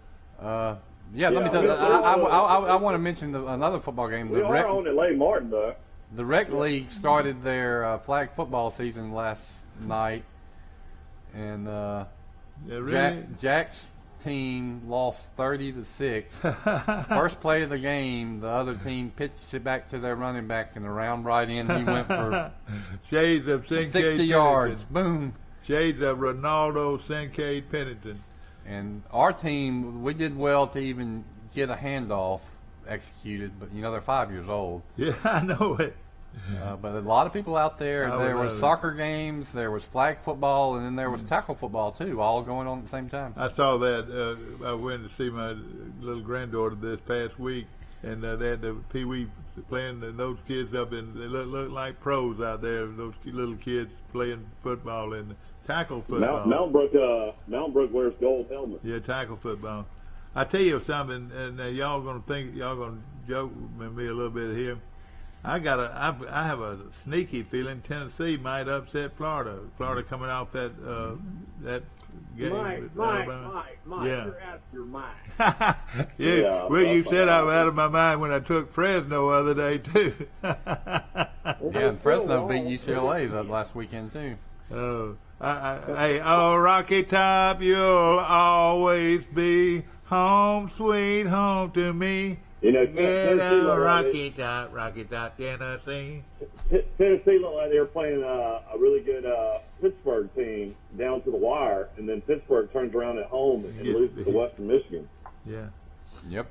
Let me tell you. I want to mention another football game. We are on at Lake Martin, though. The Rec League started their flag football season last night, and Jack's team lost 30-6. First play of the game, the other team pitched it back to their running back, and around right in he went for shades of 60 yards. Boom. Shades of Ronaldo Kincaid Pennington. And our team, we did well to even get a handoff executed, but they're 5 years old. Yeah, I know it. But a lot of people out there. There was soccer games, there was flag football, and then there was tackle football too, all going on at the same time. I saw that. I went to see my little granddaughter this past week, and they had the Pee Wee playing those kids up, and they look like pros out there. Those little kids playing football and tackle football. Mountain Brook wears gold helmets. Yeah, tackle football. I tell you something, and y'all gonna joke with me a little bit here. I have a sneaky feeling Tennessee might upset Florida. Florida coming off that game. Mike, yeah. you're out of your mind. Well, you said I was out of my mind when I took Fresno the other day too. Yeah, and Fresno beat UCLA that last weekend too. Oh, hey, oh, Rocky Top, you'll always be home, sweet home to me. You know, Get out, Rocky Top, Tennessee. Tennessee looked like they were playing a really good Pittsburgh team down to the wire, and then Pittsburgh turns around at home and loses to Western Michigan. Yeah. Yep.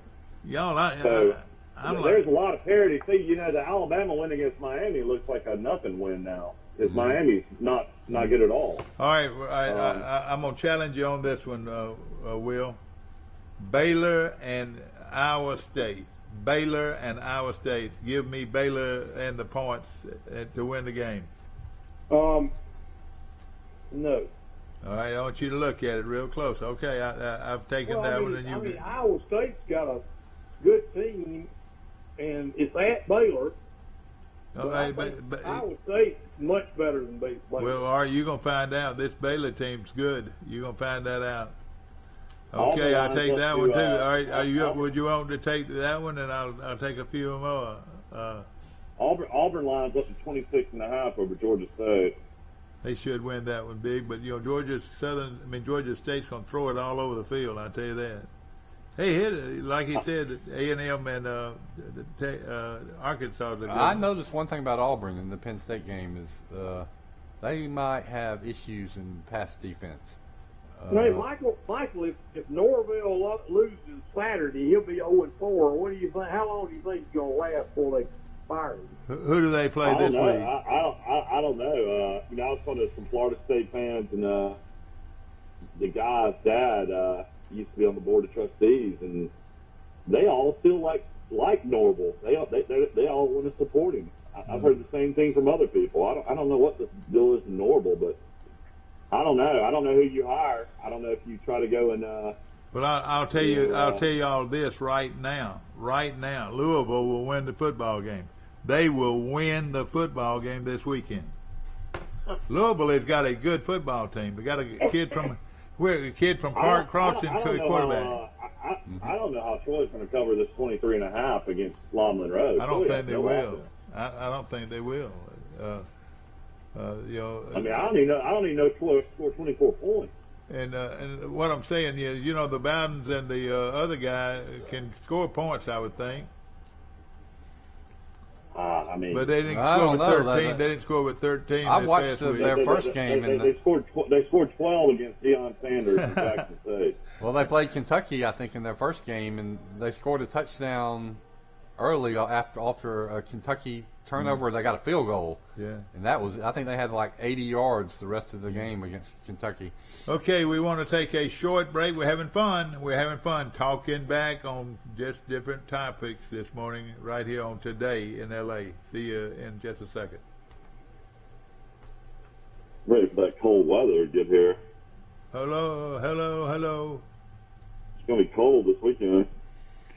Y'all, there's a lot of parity. See, you know, the Alabama win against Miami looks like a nothing win now. Because Miami's not good at all. All right, I'm going to challenge you on this one, Will. Baylor and Iowa State. Baylor and Iowa State. Give me Baylor and the points to win the game. No. All right, I want you to look at it real close. Okay, I've taken that one. And you. Iowa State's got a good team, and it's at Baylor. Okay, but Iowa State's much better than Baylor. Well, are you going to find out? This Baylor team's good. You're going to find that out. Okay, I'll take that one too. All right, would you want to take that one, and I'll take a few more. Auburn lines up to 26.5 over Georgia State. They should win that one big, but you know Georgia State's going to throw it all over the field. I'll tell you that. Hey, like he said, A&M and Arkansas. I noticed one thing about Auburn in the Penn State game is they might have issues in pass defense. Hey, Michael, if Norville loses Saturday, he'll be 0-4. What do you think? How long do you think he's going to last before they fire him? Who do they play this week? I don't know. You know, I was talking to some Florida State fans, and the guy's dad used to be on the board of trustees, and they all still like Norville. They all want to support him. I've heard the same thing from other people. I don't know what the deal is in Norville, but I don't know. I don't know who you hire. I don't know if you try to go and. Well, I'll tell you all this right now. Right now, Louisville will win the football game. They will win the football game this weekend. Louisville has got a good football team. They got a kid from Park Crossing quarterback. I don't know how Troy's going to cover this 23.5 against Lon Monroe. I don't think they will. I don't think they will. You know, I mean, I don't even know Troy scored 24 points. And what I'm saying is, you know, the Bowdens and the other guy can score points, I would think. I mean, but they didn't score with 13. They didn't score with 13. I watched their first game, and they scored 12 against Deion Sanders in Jackson State. Well, they played Kentucky, I think, in their first game, and they scored a touchdown early after a Kentucky turnover. They got a field goal. Yeah. And I think they had like 80 yards the rest of the game against Kentucky. Okay, we want to take a short break. We're having fun. Talking back on just different topics this morning right here on Today in L.A. See you in just a second. Ready for that cold weather to get here. Hello. It's going to be cold this weekend.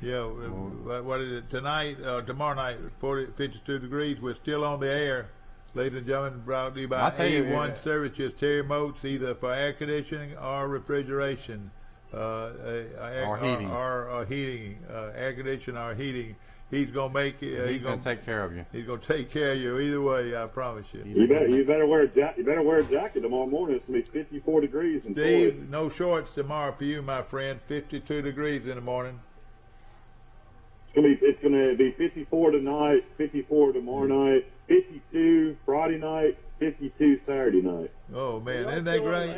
Yeah, what is it? Tonight, tomorrow night, 52 degrees. We're still on the air. Ladies and gentlemen, brought to you by A1 Services, Terry Moats, either for air conditioning or refrigeration. Or heating. Or heating. Air conditioning or heating. He's going to make it. He's going to take care of you. He's going to take care of you either way, I promise you. You better wear a jacket. You better wear a jacket tomorrow morning. It's going to be 54 degrees. Steve, no shorts tomorrow for you, my friend. 52 degrees in the morning. It's going to be 54 tonight, 54 tomorrow night, 52 Friday night, 52 Saturday night. Oh man, isn't that great?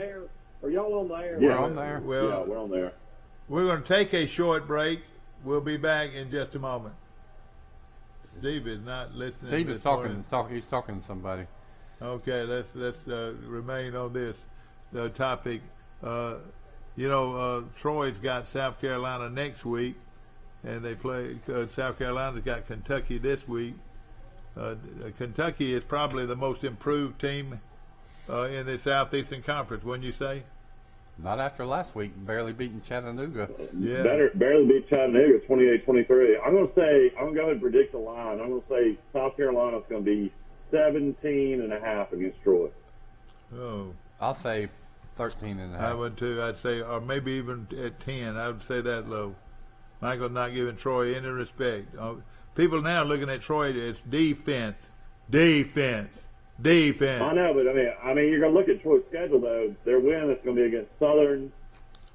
Are y'all on the air? Yeah, we're on there. Well, yeah, we're on there. We're going to take a short break. We'll be back in just a moment. Steve is not listening. Steve is talking. He's talking to somebody. Okay, let's remain on this topic. Troy's got South Carolina next week. and they play. South Carolina's got Kentucky this week. Kentucky is probably the most improved team in the Southeastern Conference, wouldn't you say? Not after last week, barely beating Chattanooga. Yeah. Barely beat Chattanooga 28-23. I'm going to go ahead and predict the line. I'm going to say South Carolina's going to be 17.5 against Troy. Oh. I'll say 13.5. I would too. I'd say, or maybe even at 10. I would say that low. Michael's not giving Troy any respect. People now looking at Troy as defense. I know, but I mean, you're going to look at Troy's schedule though. Their win is going to be against Southern,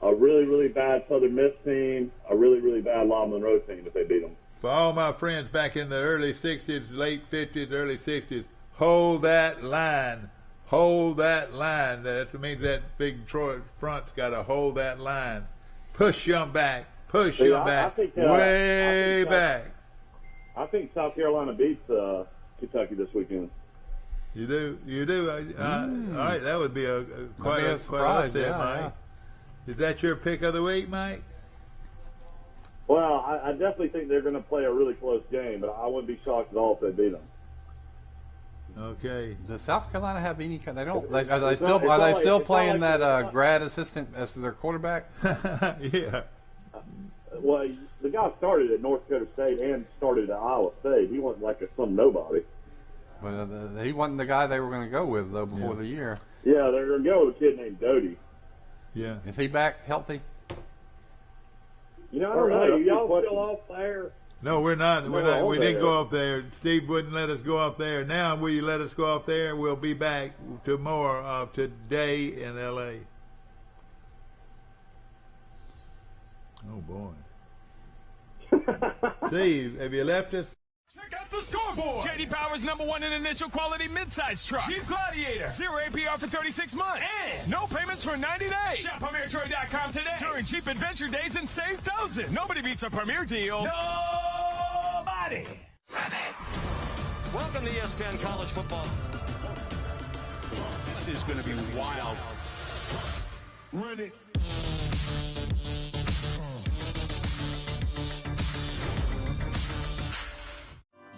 a really, really bad Southern Miss team, a really, really bad Lamar Monroe team if they beat them. For all my friends back in the early 60s, late 50s, early 60s, hold that line. Hold that line. That means that big Troy front's got to hold that line. Push them back. Push them back. Way back. I think South Carolina beats Kentucky this weekend. You do. All right, that would be quite a surprise, upset, Mike. Yeah. Is that your pick of the week, Mike? Well, I definitely think they're going to play a really close game, but I wouldn't be shocked at all if they beat them. Okay. Does South Carolina have any? They don't. Are they still playing that grad assistant as their quarterback? Yeah. Well, the guy started at North Dakota State and started at Iowa State. He wasn't like some nobody. But he wasn't the guy they were going to go with though before the year. Yeah, they're going to go with a kid named Doty. Yeah. Is he back healthy? You know, I don't know. Y'all still off there? No, we're not. We didn't go off there. Steve wouldn't let us go off there. Now, will you let us go off there? We'll be back to more of Today in L.A. Oh, boy. Steve, have you left us? Check out the scoreboard. J.D. Power's #1 in initial quality midsize truck. Jeep Gladiator. 0 APR for 36 months. And no payments for 90 days. Shop PremierTroy.com today during Jeep Adventure Days and save thousands. Nobody beats a Premier deal. Nobody. Run it. Welcome to ESPN College Football. This is going to be wild. Run it.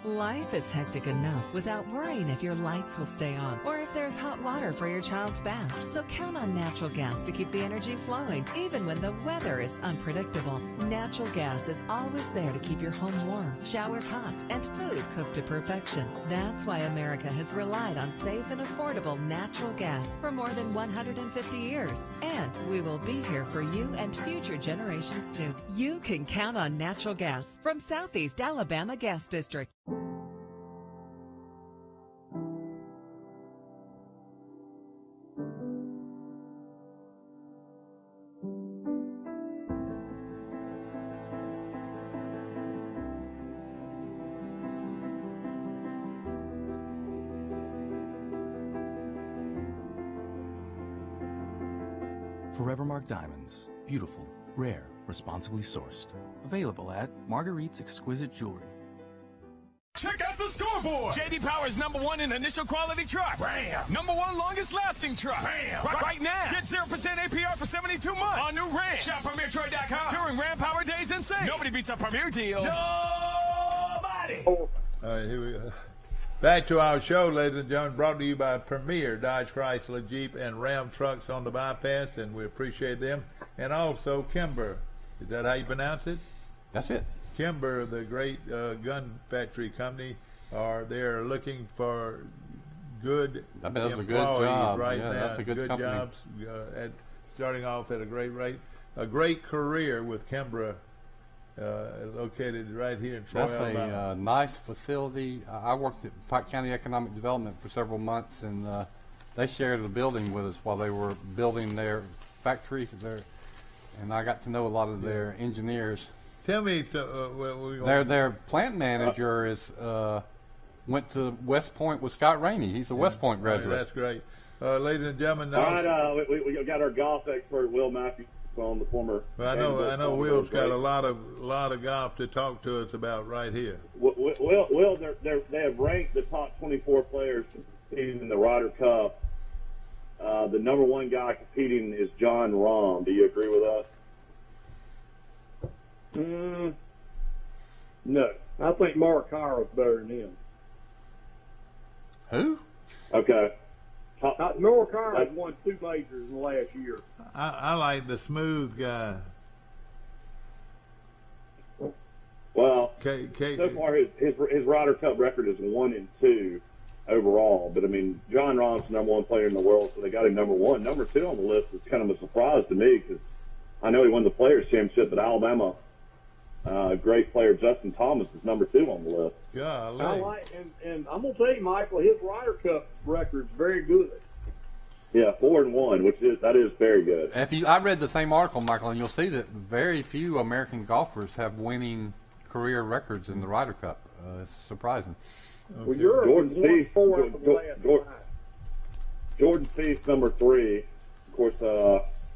Life is hectic enough without worrying if your lights will stay on or if there's hot water for your child's bath. So count on natural gas to keep the energy flowing, even when the weather is unpredictable. Natural gas is always there to keep your home warm, showers hot, and food cooked to perfection. That's why America has relied on safe and affordable natural gas for more than 150 years. And we will be here for you and future generations too. You can count on natural gas from Southeast Alabama Gas District. Forevermark Diamonds. Beautiful, rare, responsibly sourced. Available at Marguerite's Exquisite Jewelry. Check out the scoreboard. J.D. Power's #1 in initial quality truck. Ram. #1 longest lasting truck. Ram. Right now. Get 0% APR for 72 months on new Ram. Shop PremierTroy.com during Ram Power Days and save. Nobody beats a Premier deal. Nobody. All right, here we go. Back to our show, ladies and gentlemen, brought to you by Premier Dodge, Chrysler, Jeep, and Ram trucks on the bypass, and we appreciate them. And also Kimber. Is that how you pronounce it? That's it. Kimber, the great gun factory company, they're looking for good employees a good job. right yeah, now. That's a good company. Jobs, starting off at a great rate. A great career with Kimber, located right here in Troy, That's Alabama. a nice facility. I worked at Pike County Economic Development for several months, and they shared a building with us while they were building their factory there, and I got to know a lot of their engineers. Tell me, their plant manager went to West Point with Scott Rainey. He's a West Point graduate. Right, that's great. Ladies and gentlemen, all right, we got our golf expert Will Matthews on, the former. Well, I know Will's got a lot of golf to talk to us about right here. Will, they have ranked the top 24 players competing in the Ryder Cup. The #1 guy competing is John Rahm. Do you agree with that? No, I think Mark Harrell's better than him. Who? Okay. Mark Harrell's won 2 majors in the last year. I like the smooth guy. Well, so far his Ryder Cup record is 1-2 overall. But I mean, John Rahm's the #1 player in the world, so they got him #1. #2 on the list is kind of a surprise to me because I know he won the Players Championship, but Alabama great player Justin Thomas is #2 on the list. Golly. I like, and I'm gonna tell you, Michael, his Ryder Cup record's very good. Yeah, 4-1, that is very good. I read the same article, Michael, and you'll see that very few American golfers have winning career records in the Ryder Cup. It's surprising. Okay. Well, you're Jordan Spieth, 4 out of the last 9. Jordan Spieth's #3. Of course,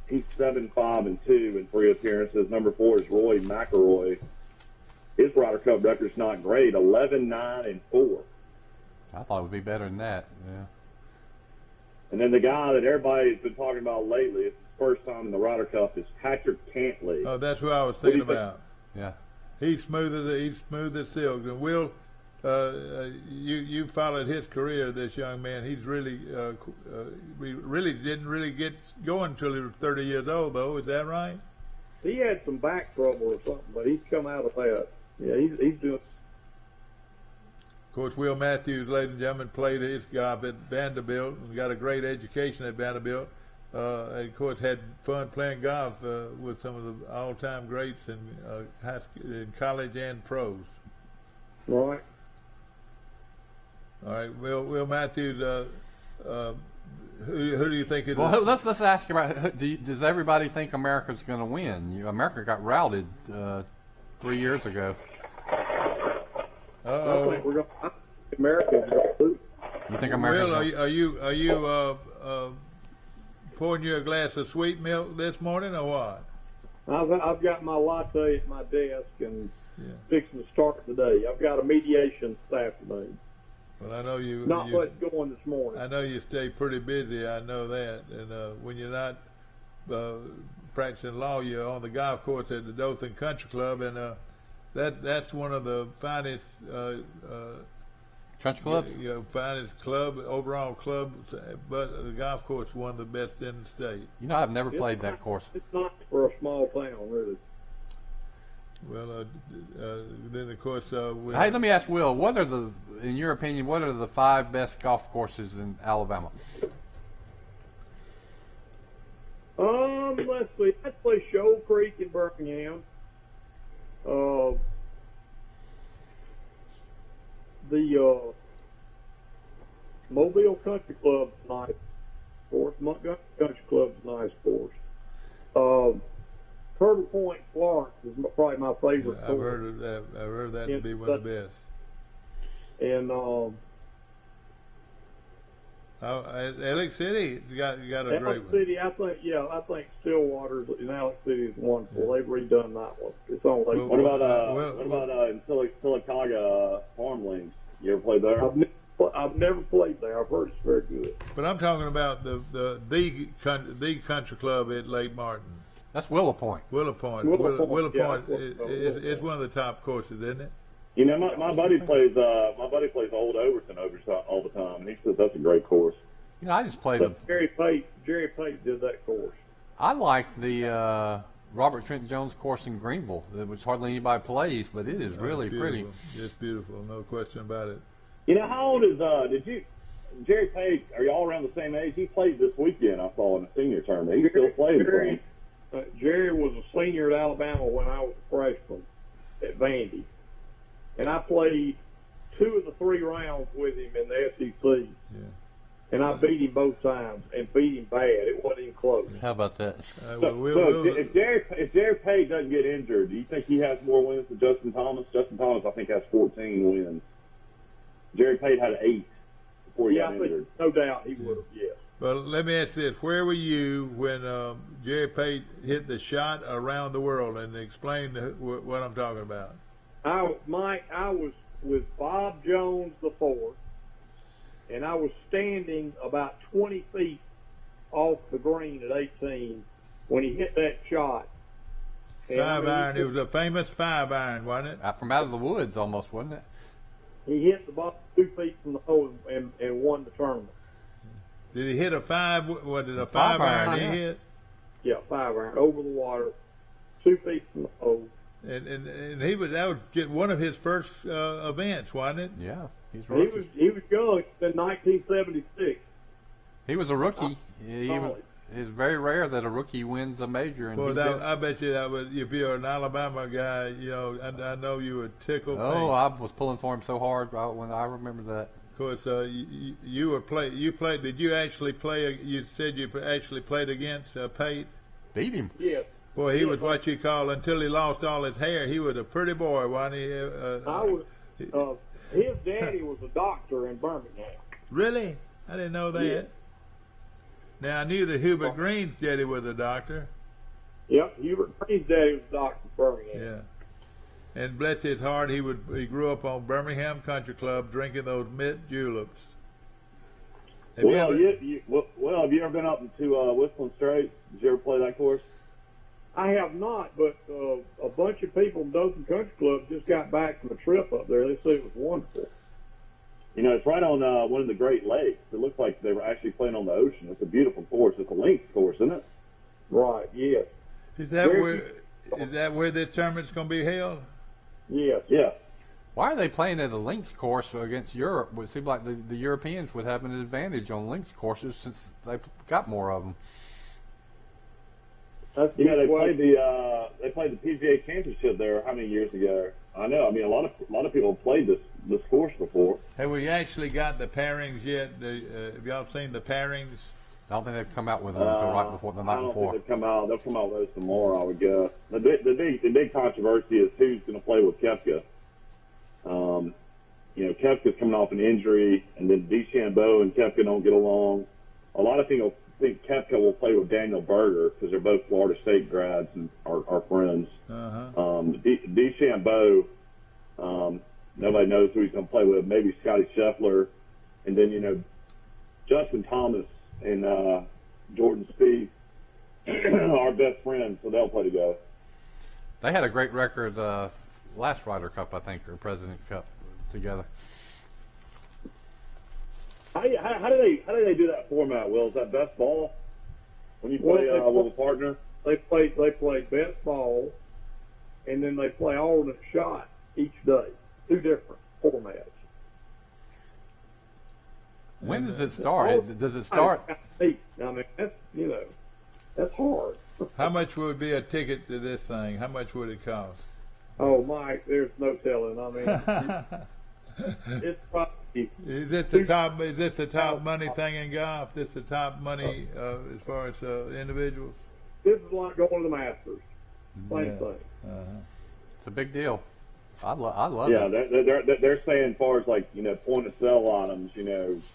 he's 7-5-2 in 3 appearances. #4 is Roy McIlroy. His Ryder Cup record's not great, 11-9-4. I thought it would be better than that. Yeah. And then the guy that everybody's been talking about lately, it's his first time in the Ryder Cup, is Patrick Cantley. Oh, that's what I was thinking about. Yeah. He's smooth as silk. And Will, you followed his career. This young man, he's really didn't really get going until he was 30 years old, though. Is that right? He had some back trouble or something, but he's come out of that. Yeah, he's doing. Of course, Will Matthews, ladies and gentlemen, played his golf at Vanderbilt and got a great education at Vanderbilt. And of course, had fun playing golf with some of the all-time greats in high school, in college and pros. Right. All right, Will Matthews. Who do you think it is? Well, let's ask about. Does everybody think America's going to win? America got routed 3 years ago. I think we're going. America's going to lose. You think America? Will, are you pouring you a glass of sweet milk this morning or what? I've got my latte at my desk and fixing to start today. I've got a mediation this afternoon. Well, I know you. Not much going this morning. I know you stay pretty busy. I know that. And when you're not practicing law, you're on the golf course at the Dothan Country Club, and that's one of the finest country clubs. Finest club, overall club. But the golf course is one of the best in the state. You know, I've never played that course. It's not for a small town, really. Well, then of course. Hey, let me ask Will. In your opinion, what are the 5 best golf courses in Alabama? Let's see. I'd play Shoal Creek in Birmingham. The Mobile Country Club's nice for us. Montgomery Country Club's nice for us. Turtle Point, Florence is probably my favorite. I've heard of that. I've heard that to be one of the best. And Alex City's got a great one. Alex City, I think Stillwater in Alex City is wonderful. They've redone that one. It's on Lake. What about in Sylacauga Farmlands? You ever played there? I've never played there. I've heard it's very good. But I'm talking about the country club at Lake Martin. That's Willow Point. Willow Point is one of the top courses, isn't it? You know, my buddy plays Old Overton all the time, and he says that's a great course. You know, I just played Jerry Pate did that course. I like the Robert Trent Jones course in Greenville, which hardly anybody plays, but it is really pretty. It's beautiful, no question about it. You know, how old is Jerry Pate? Are you all around the same age? He played this weekend. I saw in the senior tournament. He still playing. Jerry was a senior at Alabama when I was a freshman at Vandy. And I played 2 of the 3 rounds with him in the SEC. Yeah. And I beat him both times and beat him bad. It wasn't even close. How about that? If Jerry Page doesn't get injured, do you think he has more wins than Justin Thomas? Justin Thomas, I think, has 14 wins. Jerry Page had 8 before he got injured. No doubt he would have, yes. Well, let me ask this. Where were you when Jerry Pate hit the shot around the world? And explain what I'm talking about. I was with Bob Jones IV, and I was standing about 20 feet off the green at 18 when he hit that shot. And, I Five mean, iron. It was a famous 5 iron, wasn't it? From out of the woods almost, wasn't it? he hit the ball 2 feet from the hole and won the tournament. Did he hit a 5? Was it a 5 5 iron iron, he yeah. hit? Yeah, 5 iron over the water, 2 feet from the hole. And that was just one of his first events, wasn't it? Yeah, he's He rookie. was young in 1976. He was a rookie. It's very rare that a rookie wins a major. And Well, he did. I bet you that was, if you're an Alabama guy, I know you would tickle. Oh, I was pulling for him so hard when I remember that. Of course, you played. Did you actually play? You said you actually played against Pate. Beat him. Yes. Boy, he was what you call, until he lost all his hair, he was a pretty boy, wasn't he? His daddy was a doctor in Birmingham. Really? I didn't know that. Yeah. Now, I knew that Hubert Green's daddy was a doctor. Yep, Hubert Green's daddy was a doctor in Birmingham. Yeah. And bless his heart, he grew up on Birmingham Country Club drinking those mint juleps. Have you Well, ever- have you ever been up to Whistling Straits? Did you ever play that course? I have not, but a bunch of people in Dothan Country Club just got back from a trip up there. They said it was wonderful. You know, it's right on one of the Great Lakes. It looks like they were actually playing on the ocean. It's a beautiful course. It's a links course, isn't it? Right, yes. Is that where this tournament's going to be held? Yes. Yeah. Why are they playing at a links course against Europe? It seems like the Europeans would have an advantage on links courses since they've got more of them. Yeah, they played the PGA Championship there how many years ago? I know. I mean, a lot of people have played this course before. Have we actually got the pairings yet? Have y'all seen the pairings? I don't think they've come out with them until right before the night I don't before. think they'll come out with those tomorrow, I would guess. The big controversy is who's going to play with Koepka. Koepka's coming off an injury, and then DeChambeau and Koepka don't get along. A lot of people think Koepka will play with Daniel Berger because they're both Florida State grads and are friends. DeChambeau, nobody knows who he's going to play with. Maybe Scotty Scheffler, and then Justin Thomas and Jordan Spieth are best friends, so they'll play together. They had a great record last Ryder Cup, I think, or President's Cup together. How do they do that format, Will? Is that best ball when you play with a partner? They play best ball, and then they play alternate shot each day. 2 different formats. When does it start? Does it start? I mean, that's hard. How much would be a ticket to this thing? How much would it cost? Oh, Mike, there's no telling. I mean, it's probably. Is this the top money thing in golf? This the top money as far as individuals? This is like going to the Masters. Same thing. It's a big deal. I love Yeah, it. they're saying as far as point of sale items,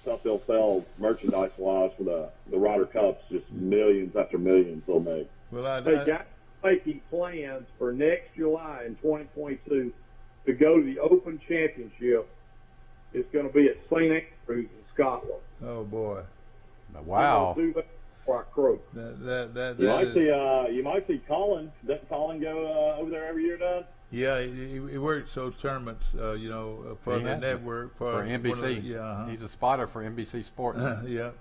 stuff they'll sell merchandise wise for the Ryder Cups, just millions after millions they'll make. Well, They got making plans for next July in 2022 to go to the Open Championship. It's going to be at St Andrews in Scotland. Oh boy! Wow. Do that before I croak. You might see Colin. Doesn't Colin go over there every year, Dad? Yeah, he works those tournaments, for the network. For NBC. He's a spotter for NBC Sports. Yeah.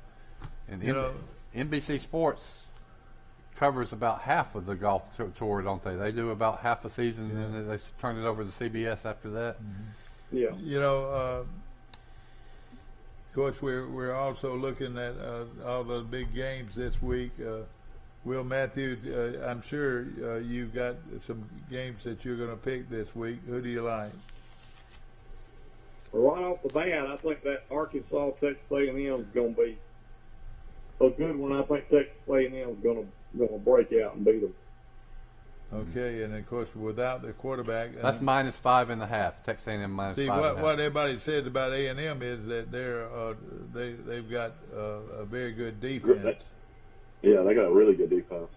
And NBC Sports covers about half of the golf tour, don't they? They do about half a season, and then they turn it over to CBS after that. Yeah. Of course, we're also looking at all the big games this week. Will Matthews, I'm sure you've got some games that you're going to pick this week. Who do you like? Right off the bat, I think that Arkansas Texas A&M is going to be a good one. I think Texas A&M is going to break out and beat them. Okay, and of course, without the quarterback, that's -5.5. Texas A&M -5.5. See, what everybody says about A&M is that they've got a very good defense. Yeah, they got a really good defense.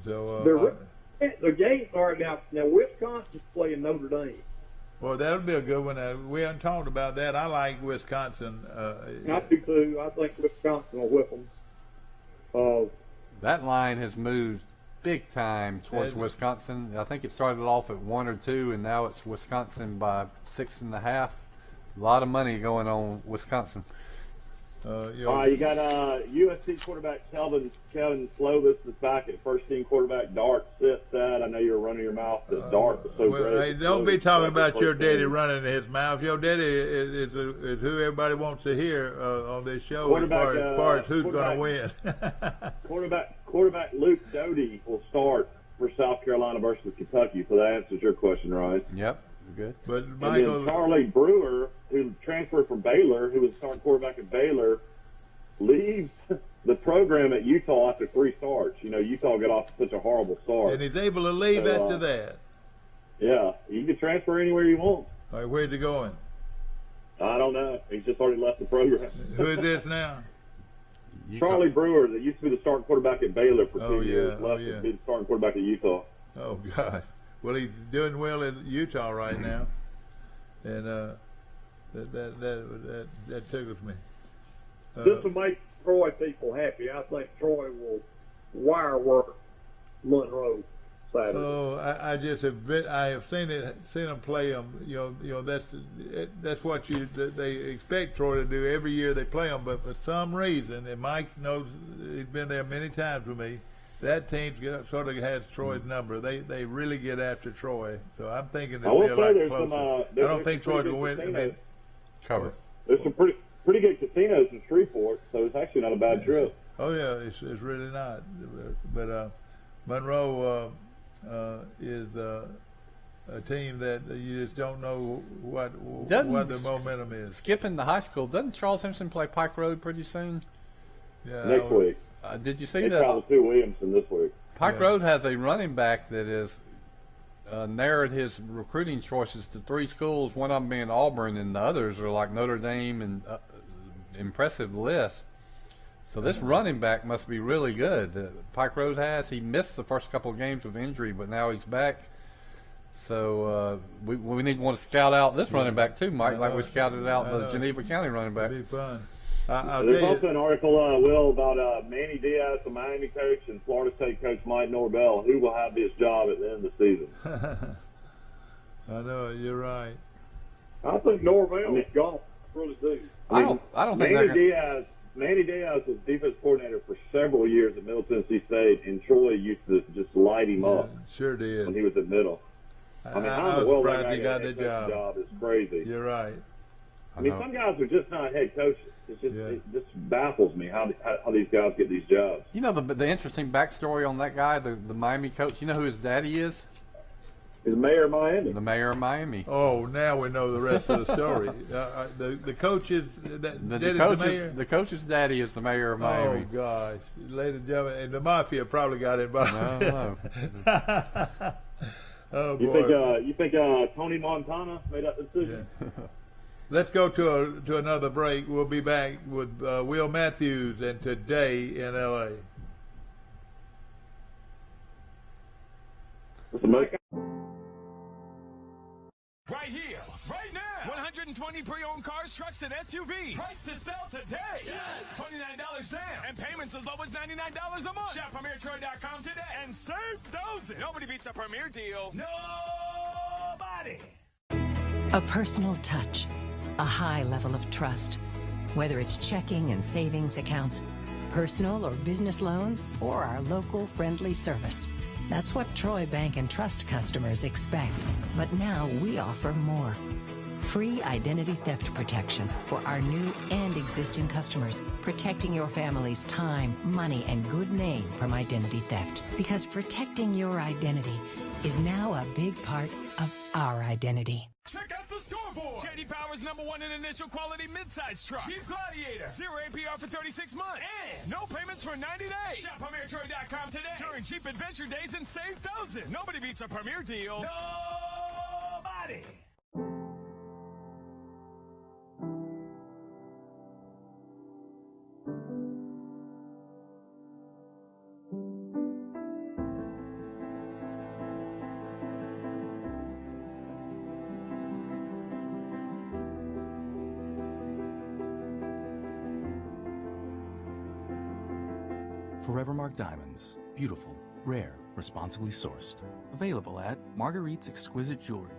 So the game started out. Now Wisconsin's playing Notre Dame. Well, that'll be a good one. We haven't talked about that. I like Wisconsin. I do too. I think Wisconsin will whip them. That line has moved big time towards Wisconsin. I think it started off at 1 or 2, and now it's Wisconsin by 6.5. A lot of money going on Wisconsin. You got USC quarterback Kevin Slovis is back at first team quarterback. Dart sits that. I know you were running your mouth, but Dart was so great. Hey, don't be talking about your daddy running his mouth. Your daddy is who everybody wants to hear on this show as far as who's going to win. quarterback Luke Doty will start for South Carolina versus Kentucky. So that answers your question, right? Yep. Good. But Michael, and then Charlie Brewer, who transferred from Baylor, who was starting quarterback at Baylor, leaves the program at Utah after 3 starts. You know, Utah got off to such a horrible start. And he's able to leave after that. Yeah, you can transfer anywhere you want. All right, where's he going? I don't know. He's just already left the program. Who is this now? Charlie Brewer, that used to be the starting quarterback at Baylor for 2 years, left to be the starting quarterback at Utah. Oh, God. Well, he's doing well in Utah right now, and that tickles me. This will make Troy people happy. I think Troy will wire work Monroe Saturday. Oh, I have seen them play them. You know that's what they expect Troy to do every year they play them. But for some reason, and Mike knows, he's been there many times with me, that team sort of has Troy's number. They really get after Troy. So I'm thinking they'll be a lot closer. I don't think Troy's going to win. Cover. There's some pretty good casinos in Shreveport, so it's actually not a bad trip. Oh yeah, it's really not. But Monroe is a team that you just don't know what the momentum is. Skipping the high school, doesn't Charles Simpson play Pike Road pretty soon? Yeah. Next week. Did you see they that? Travel to Williamson this week. Pike Road has a running back that has narrowed his recruiting choices to 3 schools, one of them being Auburn, and the others are like Notre Dame and impressive list. So this running back must be really good. Pike Road has. He missed the first couple of games with injury, but now he's back. So we want to scout out this running back too, Mike, like we scouted out the Geneva County running back. It'd be fun. There's also an article, Will, about Manny Diaz, the Miami coach, and Florida State coach Mike Norvell, who will have this job at the end of the season. I know, you're right. I think Norvell is gone. I really do. I don't think Manny Diaz was defense coordinator for several years at Middle Tennessee State, and Troy used to just light him up. Sure did. When he was at Middle. I mean, how in the world that guy got that job is crazy. You're right. I mean, some guys are just not head coaches. It just baffles me how these guys get these jobs. You know the interesting backstory on that guy, the Miami coach. You know who his daddy is? He's the mayor of Miami. The mayor of Miami. Oh, now we know the rest of the story. The coach is the coach's daddy is the mayor of Miami. Oh gosh, ladies and gentlemen, and the mafia probably got involved. No. Oh boy. You think Tony Montana made that decision? Yeah. Let's go to another break. We'll be back with Will Matthews and Today in L.A. Right here, right now. 120 pre-owned cars, trucks, and SUVs. Price to sell today. Yes. $29 down. And payments as low as $99 a month. Shop PremierTroy.com today and save thousands. Nobody beats a Premier deal. Nobody. A personal touch. A high level of trust. Whether it's checking and savings accounts, personal or business loans, or our local friendly service. That's what Troy Bank and Trust customers expect. But now we offer more. Free identity theft protection for our new and existing customers, protecting your family's time, money, and good name from identity theft. Because protecting your identity is now a big part of our identity. Check out the scoreboard. J.D. Power's #1 in initial quality midsize truck. Jeep Gladiator. 0 APR for 36 months. And no payments for 90 days. Shop PremierTroy.com today during Jeep Adventure Days and save thousands. Nobody beats a Premier deal. Nobody. Forevermark Diamonds. Beautiful, rare, responsibly sourced. Available at Marguerite's Exquisite Jewelry.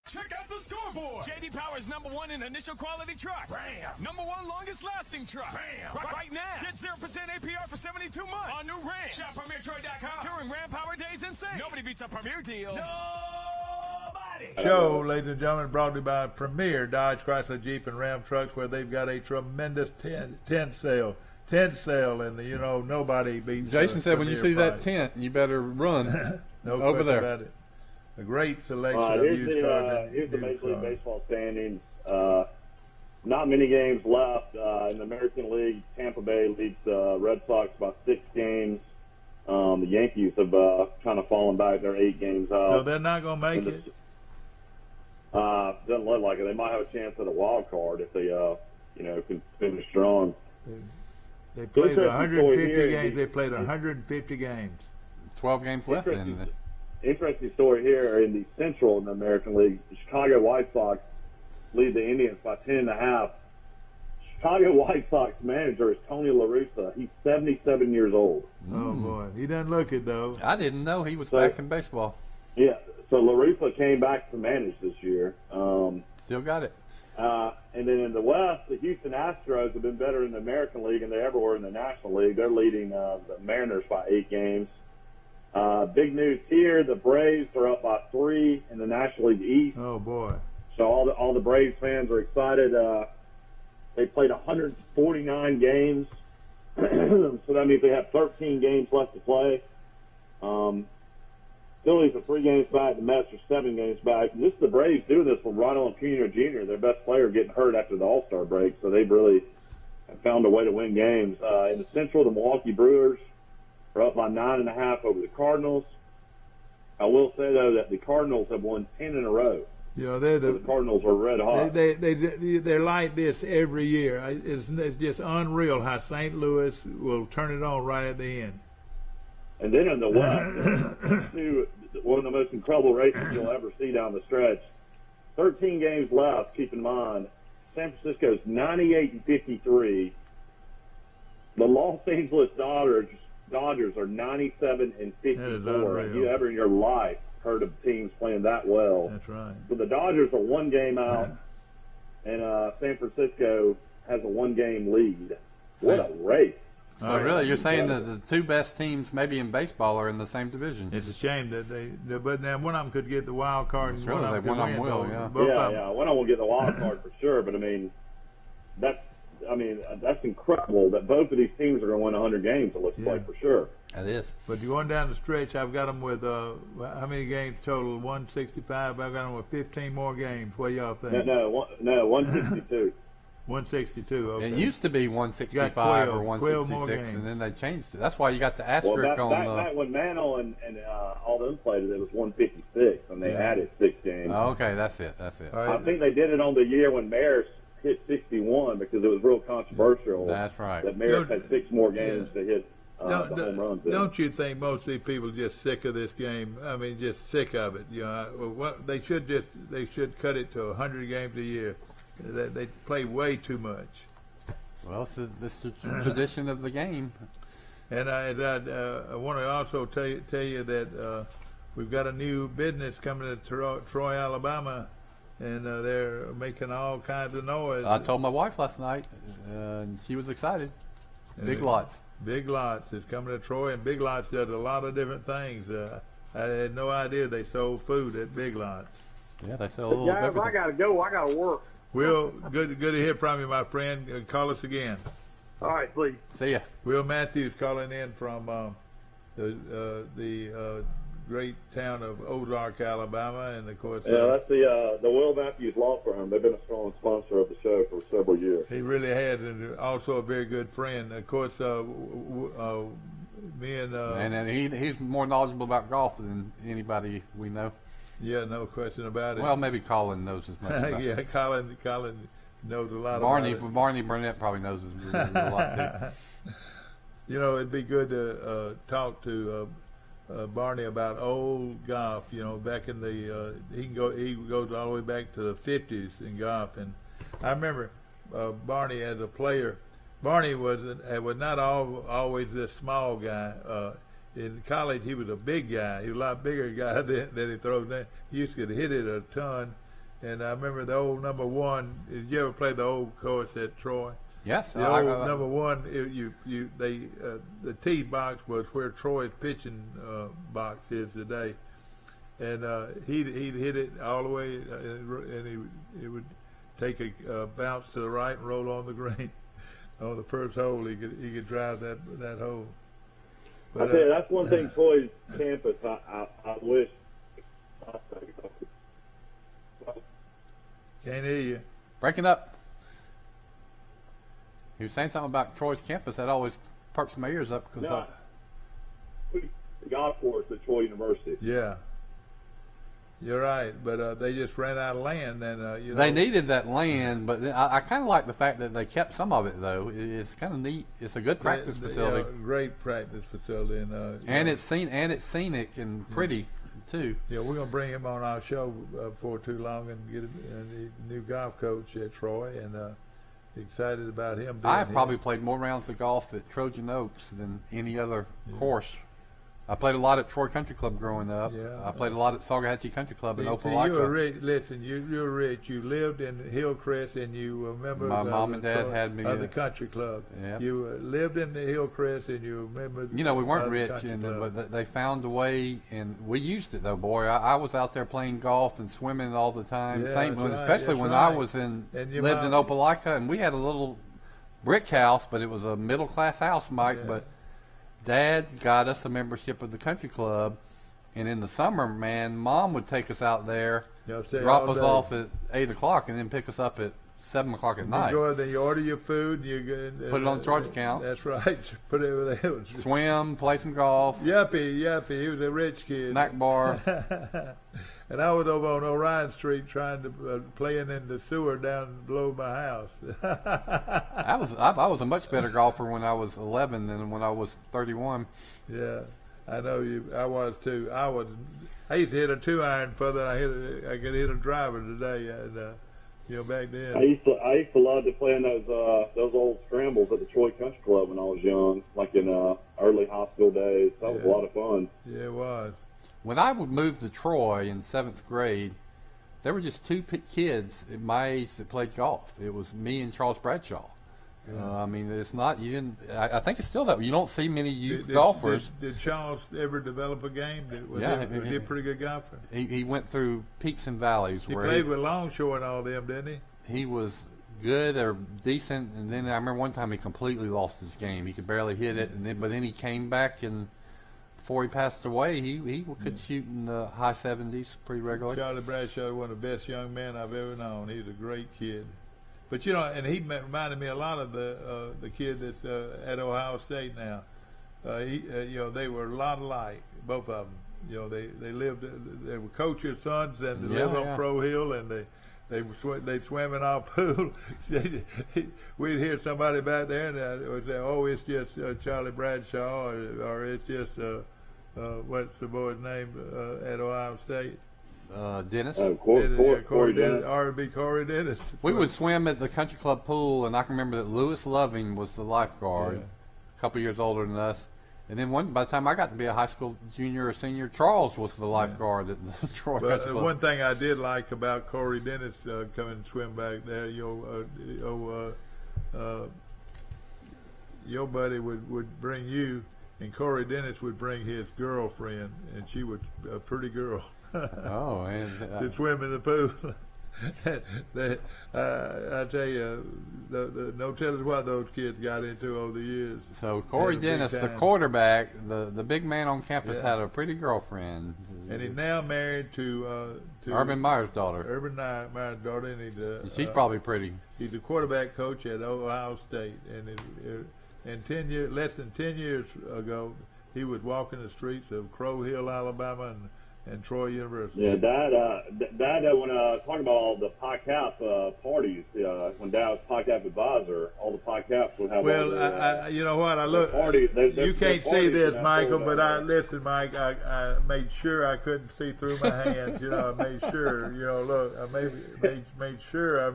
Check out the scoreboard. J.D. Power's #1 in initial quality truck. Ram. #1 longest lasting truck. Ram. Right now, get 0% APR for 72 months on new Ram. Shop PremierTroy.com during Ram Power Days and save. Nobody beats a Premier deal. Nobody. Show, ladies and gentlemen, brought to you by Premier Dodge, Chrysler, Jeep, and Ram trucks, where they've got a tremendous tent sale. And you know nobody beats. Jason said, when you see price. that tent, you better run No over question there. about it. A great selection of used cars. Here's the Major League Baseball standings. Not many games left in the American League. Tampa Bay leads Red Sox by 6 games. The Yankees have kind of fallen back. They're 8 games out. So they're not going to make it? Doesn't look like it. They might have a chance at a wild card if they, can finish strong. They played 150 games. They played 150 games. 12 games left in the Interesting story here in the Central in the American League. The Chicago White Sox lead the Indians by 10.5. Chicago White Sox manager is Tony La Russa. He's 77 years old. Oh, boy. He doesn't look it, though. I didn't know he was back in baseball. Yeah, so La Russa came back to manage this year. Still got it. And then in the West, the Houston Astros have been better in the American League than they ever were in the National League. They're leading the Mariners by 8 games. Big news here: the Braves are up by 3 in the National League East. Oh boy! So all the Braves fans are excited. They played 149 games, so that means they have 13 games left to play. Phillies are 3 games back. The Mets are 7 games back. This the Braves doing this with Ronald Acuna Jr., their best player, getting hurt after the All-Star break. So they've really found a way to win games. In the Central, the Milwaukee Brewers are up by 9.5 over the Cardinals. I will say, though, that the Cardinals have won 10 in a row. You know, the Cardinals are red hot. They're like this every year. It's just unreal how St. Louis will turn it on right at the end. And then in the West, one of the most incredible races you'll ever see down the stretch. 13 games left, keep in mind. San Francisco's 98-53. The Los Angeles Dodgers are 97-54. Have you ever in your life heard of teams playing that well? That's right. So the Dodgers are 1 game out, and San Francisco has a 1-game lead. What a race. So really, you're saying that the 2 best teams maybe in baseball are in the same division? It's a shame that but now one of them could get the wild card and one of them could win. One of them will get the wild card for sure. But that's incredible that both of these teams are going to win 100 games. It looks like for sure. That is. But going down the stretch, I've got them with how many games total? 165. I've got them with 15 more games. What do y'all think? No, 162. 162. Okay. It used to be 165 or 166, and then they changed it. That's why you got the asterisk on the. Back when Mantle and all them played it, it was 156, and they added 6 games. Oh, okay, that's it. Right. I think they did it on the year when Maris hit 61 because it was real controversial. That's right. That Maris had 6 more games to hit the home runs. Don't you think most of these people are just sick of this game? I mean, just sick of it. You know, they should cut it to 100 games a year. They play way too much. Well, this is the tradition of the game. And I want to also tell you that we've got a new business coming to Troy, Alabama, and they're making all kinds of noise. I told my wife last night, and she was excited. Big Lots. Big Lots is coming to Troy, and Big Lots does a lot of different things. I had no idea they sold food at Big Lots. Yeah, they sell a little everything. I got to go. I got to work. Will, good to hear from you, my friend. Call us again. All right, please. See ya. Will Matthews calling in from the great town of Ozark, Alabama, and of course. That's the Will Matthews Law Firm. They've been a strong sponsor of the show for several years. He really has, and also a very good friend. Of course, me and he's more knowledgeable about golf than anybody we know. Yeah, no question about it. Well, maybe Colin knows as much about yeah, Colin knows a lot about it. Barney Burnett probably knows a lot too. You know, it'd be good to talk to Barney about old golf. You know, back in the he goes all the way back to the 50s in golf, and I remember Barney as a player. Barney was not always this small guy. in college he was a big guy. He was a lot bigger guy than he throws now. He used to hit it a ton. And I remember the old number one. Did you ever play the old course at Troy? Yes. The old number one. The tee box was where Troy's pitching box is today, and he'd hit it all the way, and he would take a bounce to the right and roll on the green. On the first hole, he could drive that hole. But, I tell you, that's one thing. Troy's campus, I wish. Can't hear you. Breaking up. He was saying something about Troy's campus. That always perks my ears up. No, the golf course at Troy University. Yeah. You're right, but they just ran out of land, and you know. They needed that land, but I kind of like the fact that they kept some of it, though. It's kind of neat. It's a good practice facility. Great practice facility, and it's scenic and pretty too. Yeah, we're gonna bring him on our show before too long and get a new golf coach at Troy, and excited about him. I have probably played more rounds of golf at Trojan Oaks than any other course. I played a lot at Troy Country Club growing up. Yeah. I played a lot at Saugahatchee Country Club in Opelika. You're rich. You lived in Hillcrest, and you remember my mom and dad had me at the country club. Yep. You lived in the Hillcrest, and you remember. You know, we weren't rich, but they found a way, and we used it though, boy. I was out there playing golf and swimming all the time. Yeah, Especially when I was lived in Opelika, and we had a little brick house, but it was a middle class house, Mike. Yeah. But Dad got us a membership of the country club, and in the summer, man, Mom would take us out there, drop us off at 8 o'clock, and then pick us up at 7 o'clock at night. Then you order your food, put it on the charge account. That's right. Put it over there. Swim, play some golf. Yuppie. He was a rich kid. Snack bar. And I was over on Orion Street trying to playing in the sewer down below my house. I was a much better golfer when I was 11 than when I was 31. Yeah, I know you. I was too. I used to hit a 2-iron further than I could hit a driver today. And back then. I used to love to play in those old scrambles at the Troy Country Club when I was young, like in early high school days. That was a lot of fun. Yeah, it was. When I would move to Troy in 7th grade, there were just two kids at my age that played golf. It was me and Charles Bradshaw. I mean, it's not you didn't. I think it's still that you don't see many youth golfers. Did Charles ever develop a game? Was he a pretty good golfer? He went through peaks and valleys. He played with Longshore and all them, didn't he? He was good or decent, and then I remember one time he completely lost his game. He could barely hit it, but then he came back and. Before he passed away, he could shoot in the high 70s pretty regularly. Charlie Bradshaw was one of the best young men I've ever known. He was a great kid. But, and he reminded me a lot of the kid that's at Ohio State now. They were a lot alike, both of them. They were coaches' sons, and they lived on Crow Hill, and they swam in our pool. We'd hear somebody back there, and they would say, "Oh, it's just Charlie Bradshaw," or it's just what's the boy's name at Ohio State? Dennis. Corey Dennis. R&B Corey Dennis. We would swim at the country club pool, and I can remember that Lewis Loving was the lifeguard, a couple years older than us. And then by the time I got to be a high school junior or senior, Charles was the lifeguard at the Troy Country Club. One thing I did like about Corey Dennis coming and swim back there, your buddy would bring you, and Corey Dennis would bring his girlfriend, and she was a pretty girl. Oh, and to swim in the pool. I tell you, no telling what those kids got into over the years. So Corey Dennis, the quarterback, the big man on campus, had a pretty girlfriend, and he's now married to Urban Meyer's daughter. Urban Meyer's daughter, and she's probably pretty. He's a quarterback coach at Ohio State, and less than 10 years ago, he was walking the streets of Crow Hill, Alabama, and Troy University. Yeah, Dad, when talking about all the PICAP parties, when Dad was PICAP advisor, all the PICAPs would have. Well, you know what? I look. Parties, you can't see this, Michael, but listen, Mike. I made sure I couldn't see through my hands. I made sure. Look, I made sure.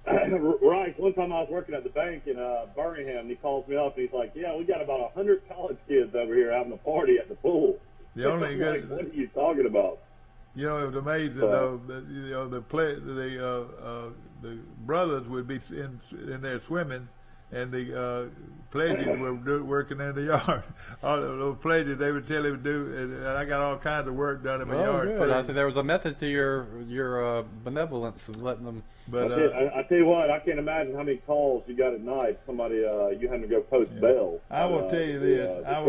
Right. One time I was working at the bank in Birmingham, and he calls me up, and he's like, "Yeah, we got about 100 college kids over here having a party at the pool." The only good. Like, what are you talking about? You know, it was amazing though. That, you know, the brothers would be in there swimming, and the pledges were working in the yard. All those pledges, they would tell him to do, and I got all kinds of work done in my yard. Good. I think there was a method to your benevolence of letting them. But I tell you what, I can't imagine how many calls you got at night. Somebody you having to go post bail. I will tell you this. I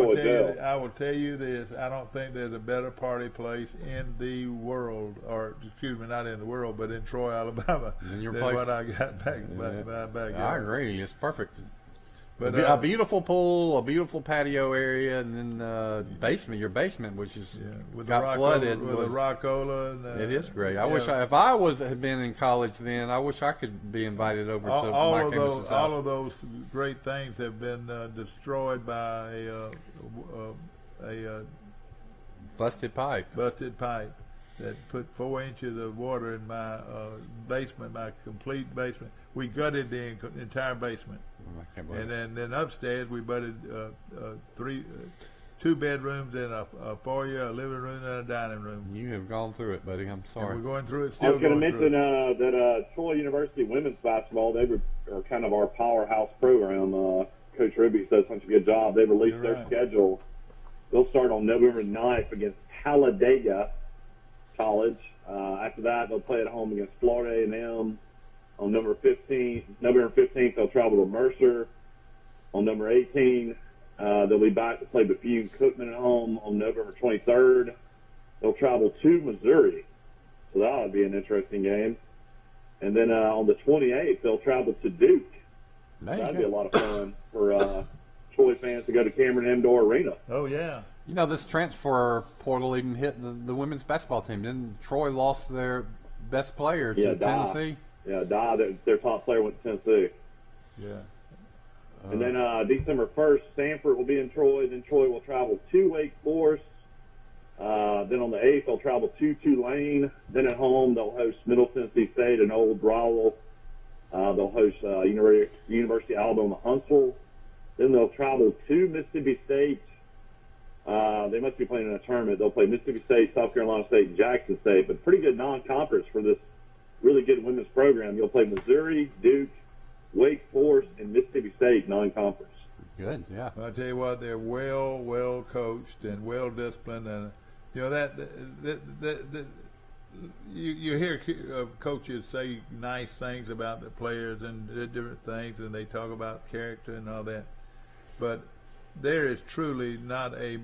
will tell you this. I don't think there's a better party place in the world, or excuse me, not in the world, but in Troy, Alabama, than what I got back. I agree. It's perfect. But a beautiful pool, a beautiful patio area, and then basement. Your basement, which is got flooded with a rockola. And, it is great. I wish if I had been in college then, I wish I could be invited over to Mike Amos's house. All of those great things have been destroyed by a busted pipe. Busted pipe that put 4 inches of water in my basement, my complete basement. We gutted the entire basement. And then upstairs we butted 2 bedrooms and a foyer, a living room, and a dining room. You have gone through it, buddy. I'm sorry. And we're going through it. I was going to mention that Troy University women's basketball, they are kind of our powerhouse program. Coach Ruby does such a good job. They released their schedule. They'll start on November 9th against Talladega College. After that, they'll play at home against Florida A&M. On November 15th, they'll travel to Mercer. On November 18th, they'll be back to play Bethune-Cookman at home. On November 23rd, they'll travel to Missouri. So that ought to be an interesting game. And then on the 28th, they'll travel to Duke. That'd be a lot of fun for Troy fans to go to Cameron Indoor Arena. Oh, yeah. You know, this transfer portal even hit the women's basketball team. Then Troy lost their best player to Tennessee. Yeah, their top player went to Tennessee. Yeah. And then December 1st, Stanford will be in Troy. Then Troy will travel to Wake Forest. Then on the 8th, they'll travel to Tulane. Then at home, they'll host Middle Tennessee State and Old Rowell. They'll host University of Alabama Huntsville. Then they'll travel to Mississippi State. They must be playing in a tournament. They'll play Mississippi State, South Carolina State, and Jackson State. But pretty good non-conference for this really good women's program. You'll play Missouri, Duke, Wake Forest, and Mississippi State non-conference. Good, yeah. I'll tell you what, they're well coached and well disciplined, and you know you hear coaches say nice things about the players and different things, and they talk about character and all that, but there is truly not a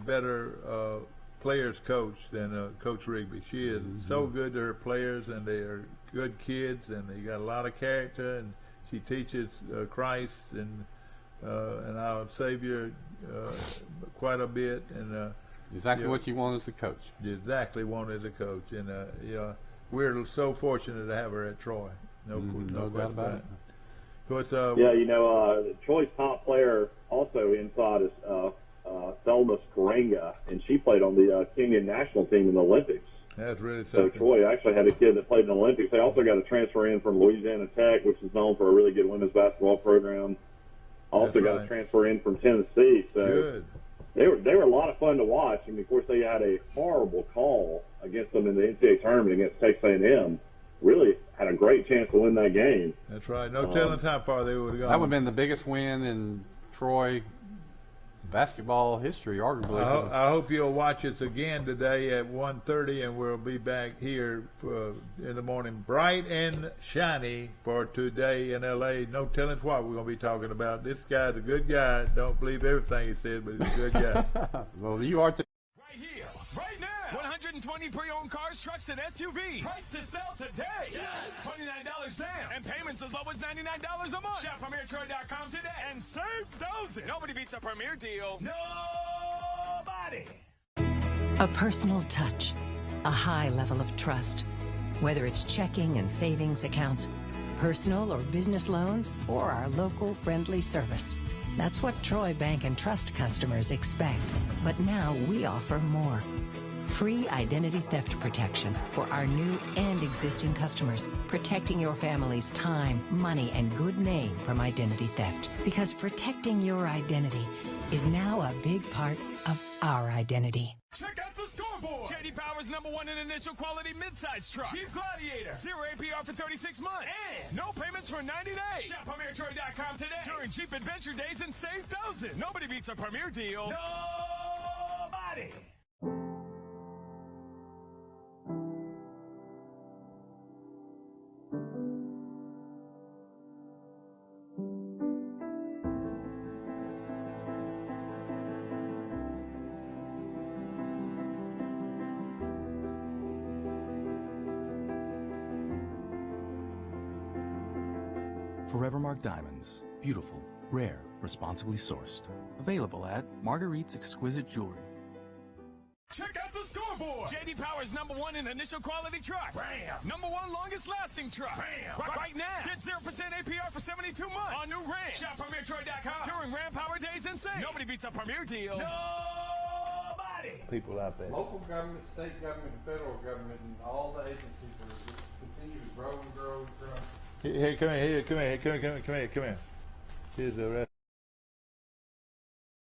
better players coach than Coach Rigby. She is so good to her players, and they are good kids, and they got a lot of character, and she teaches Christ and our Savior quite a bit, and exactly what you want as a coach. Exactly want as a coach, and you know, we're so fortunate to have her at Troy. No doubt about it. So yeah, you know, Troy's top player also inside is Thelma Skarenga, and she played on the Kenyan national team in the Olympics. That's really something. So Troy actually had a kid that played in the Olympics. They also got a transfer in from Louisiana Tech, which is known for a really good women's basketball program. Also got a transfer in from Tennessee. So good. They were a lot of fun to watch. And of course, they had a horrible call against them in the NCAA tournament against Texas A&M. Really had a great chance to win that game. That's right. No telling how far they would have gone. That would have been the biggest win in Troy basketball history, arguably. I hope you'll watch us again today at 1:30, and we'll be back here in the morning, bright and shiny, for Today in L.A. No telling what we're going to be talking about. This guy's a good guy. Don't believe everything he says, but he's a good guy. Well, you are too. Right here, right now. 120 pre-owned cars, trucks, and SUVs. Price to sell today. Yes. $29 down. And payments as low as $99 a month. Shop PremierTroy.com today and save thousands. Nobody beats a Premier deal. Nobody. A personal touch. A high level of trust. Whether it's checking and savings accounts, personal or business loans, or our local friendly service. That's what Troy Bank and Trust customers expect. But now we offer more. Free identity theft protection for our new and existing customers, protecting your family's time, money, and good name from identity theft. Because protecting your identity is now a big part of our identity. Check out the scoreboard. J.D. Power's #1 in initial quality midsize truck. Jeep Gladiator. 0 APR for 36 months. And no payments for 90 days. Shop PremierTroy.com today during Jeep Adventure Days and save thousands. Nobody beats a Premier deal. Nobody. Forevermark Diamonds. Beautiful, rare, responsibly sourced. Available at Marguerite's Exquisite Jewelry. Check out the scoreboard. J.D. Power's #1 in initial quality truck. Ram. #1 longest lasting truck. Ram. Right now. Get 0% APR for 72 months on new Ram. Shop PremierTroy.com during Ram Power Days and save. Nobody beats a Premier deal. Nobody. People out there. Local government, state government, and federal government, and all the agencies are just continue to grow and grow and grow. Here, come here. Here's the rest.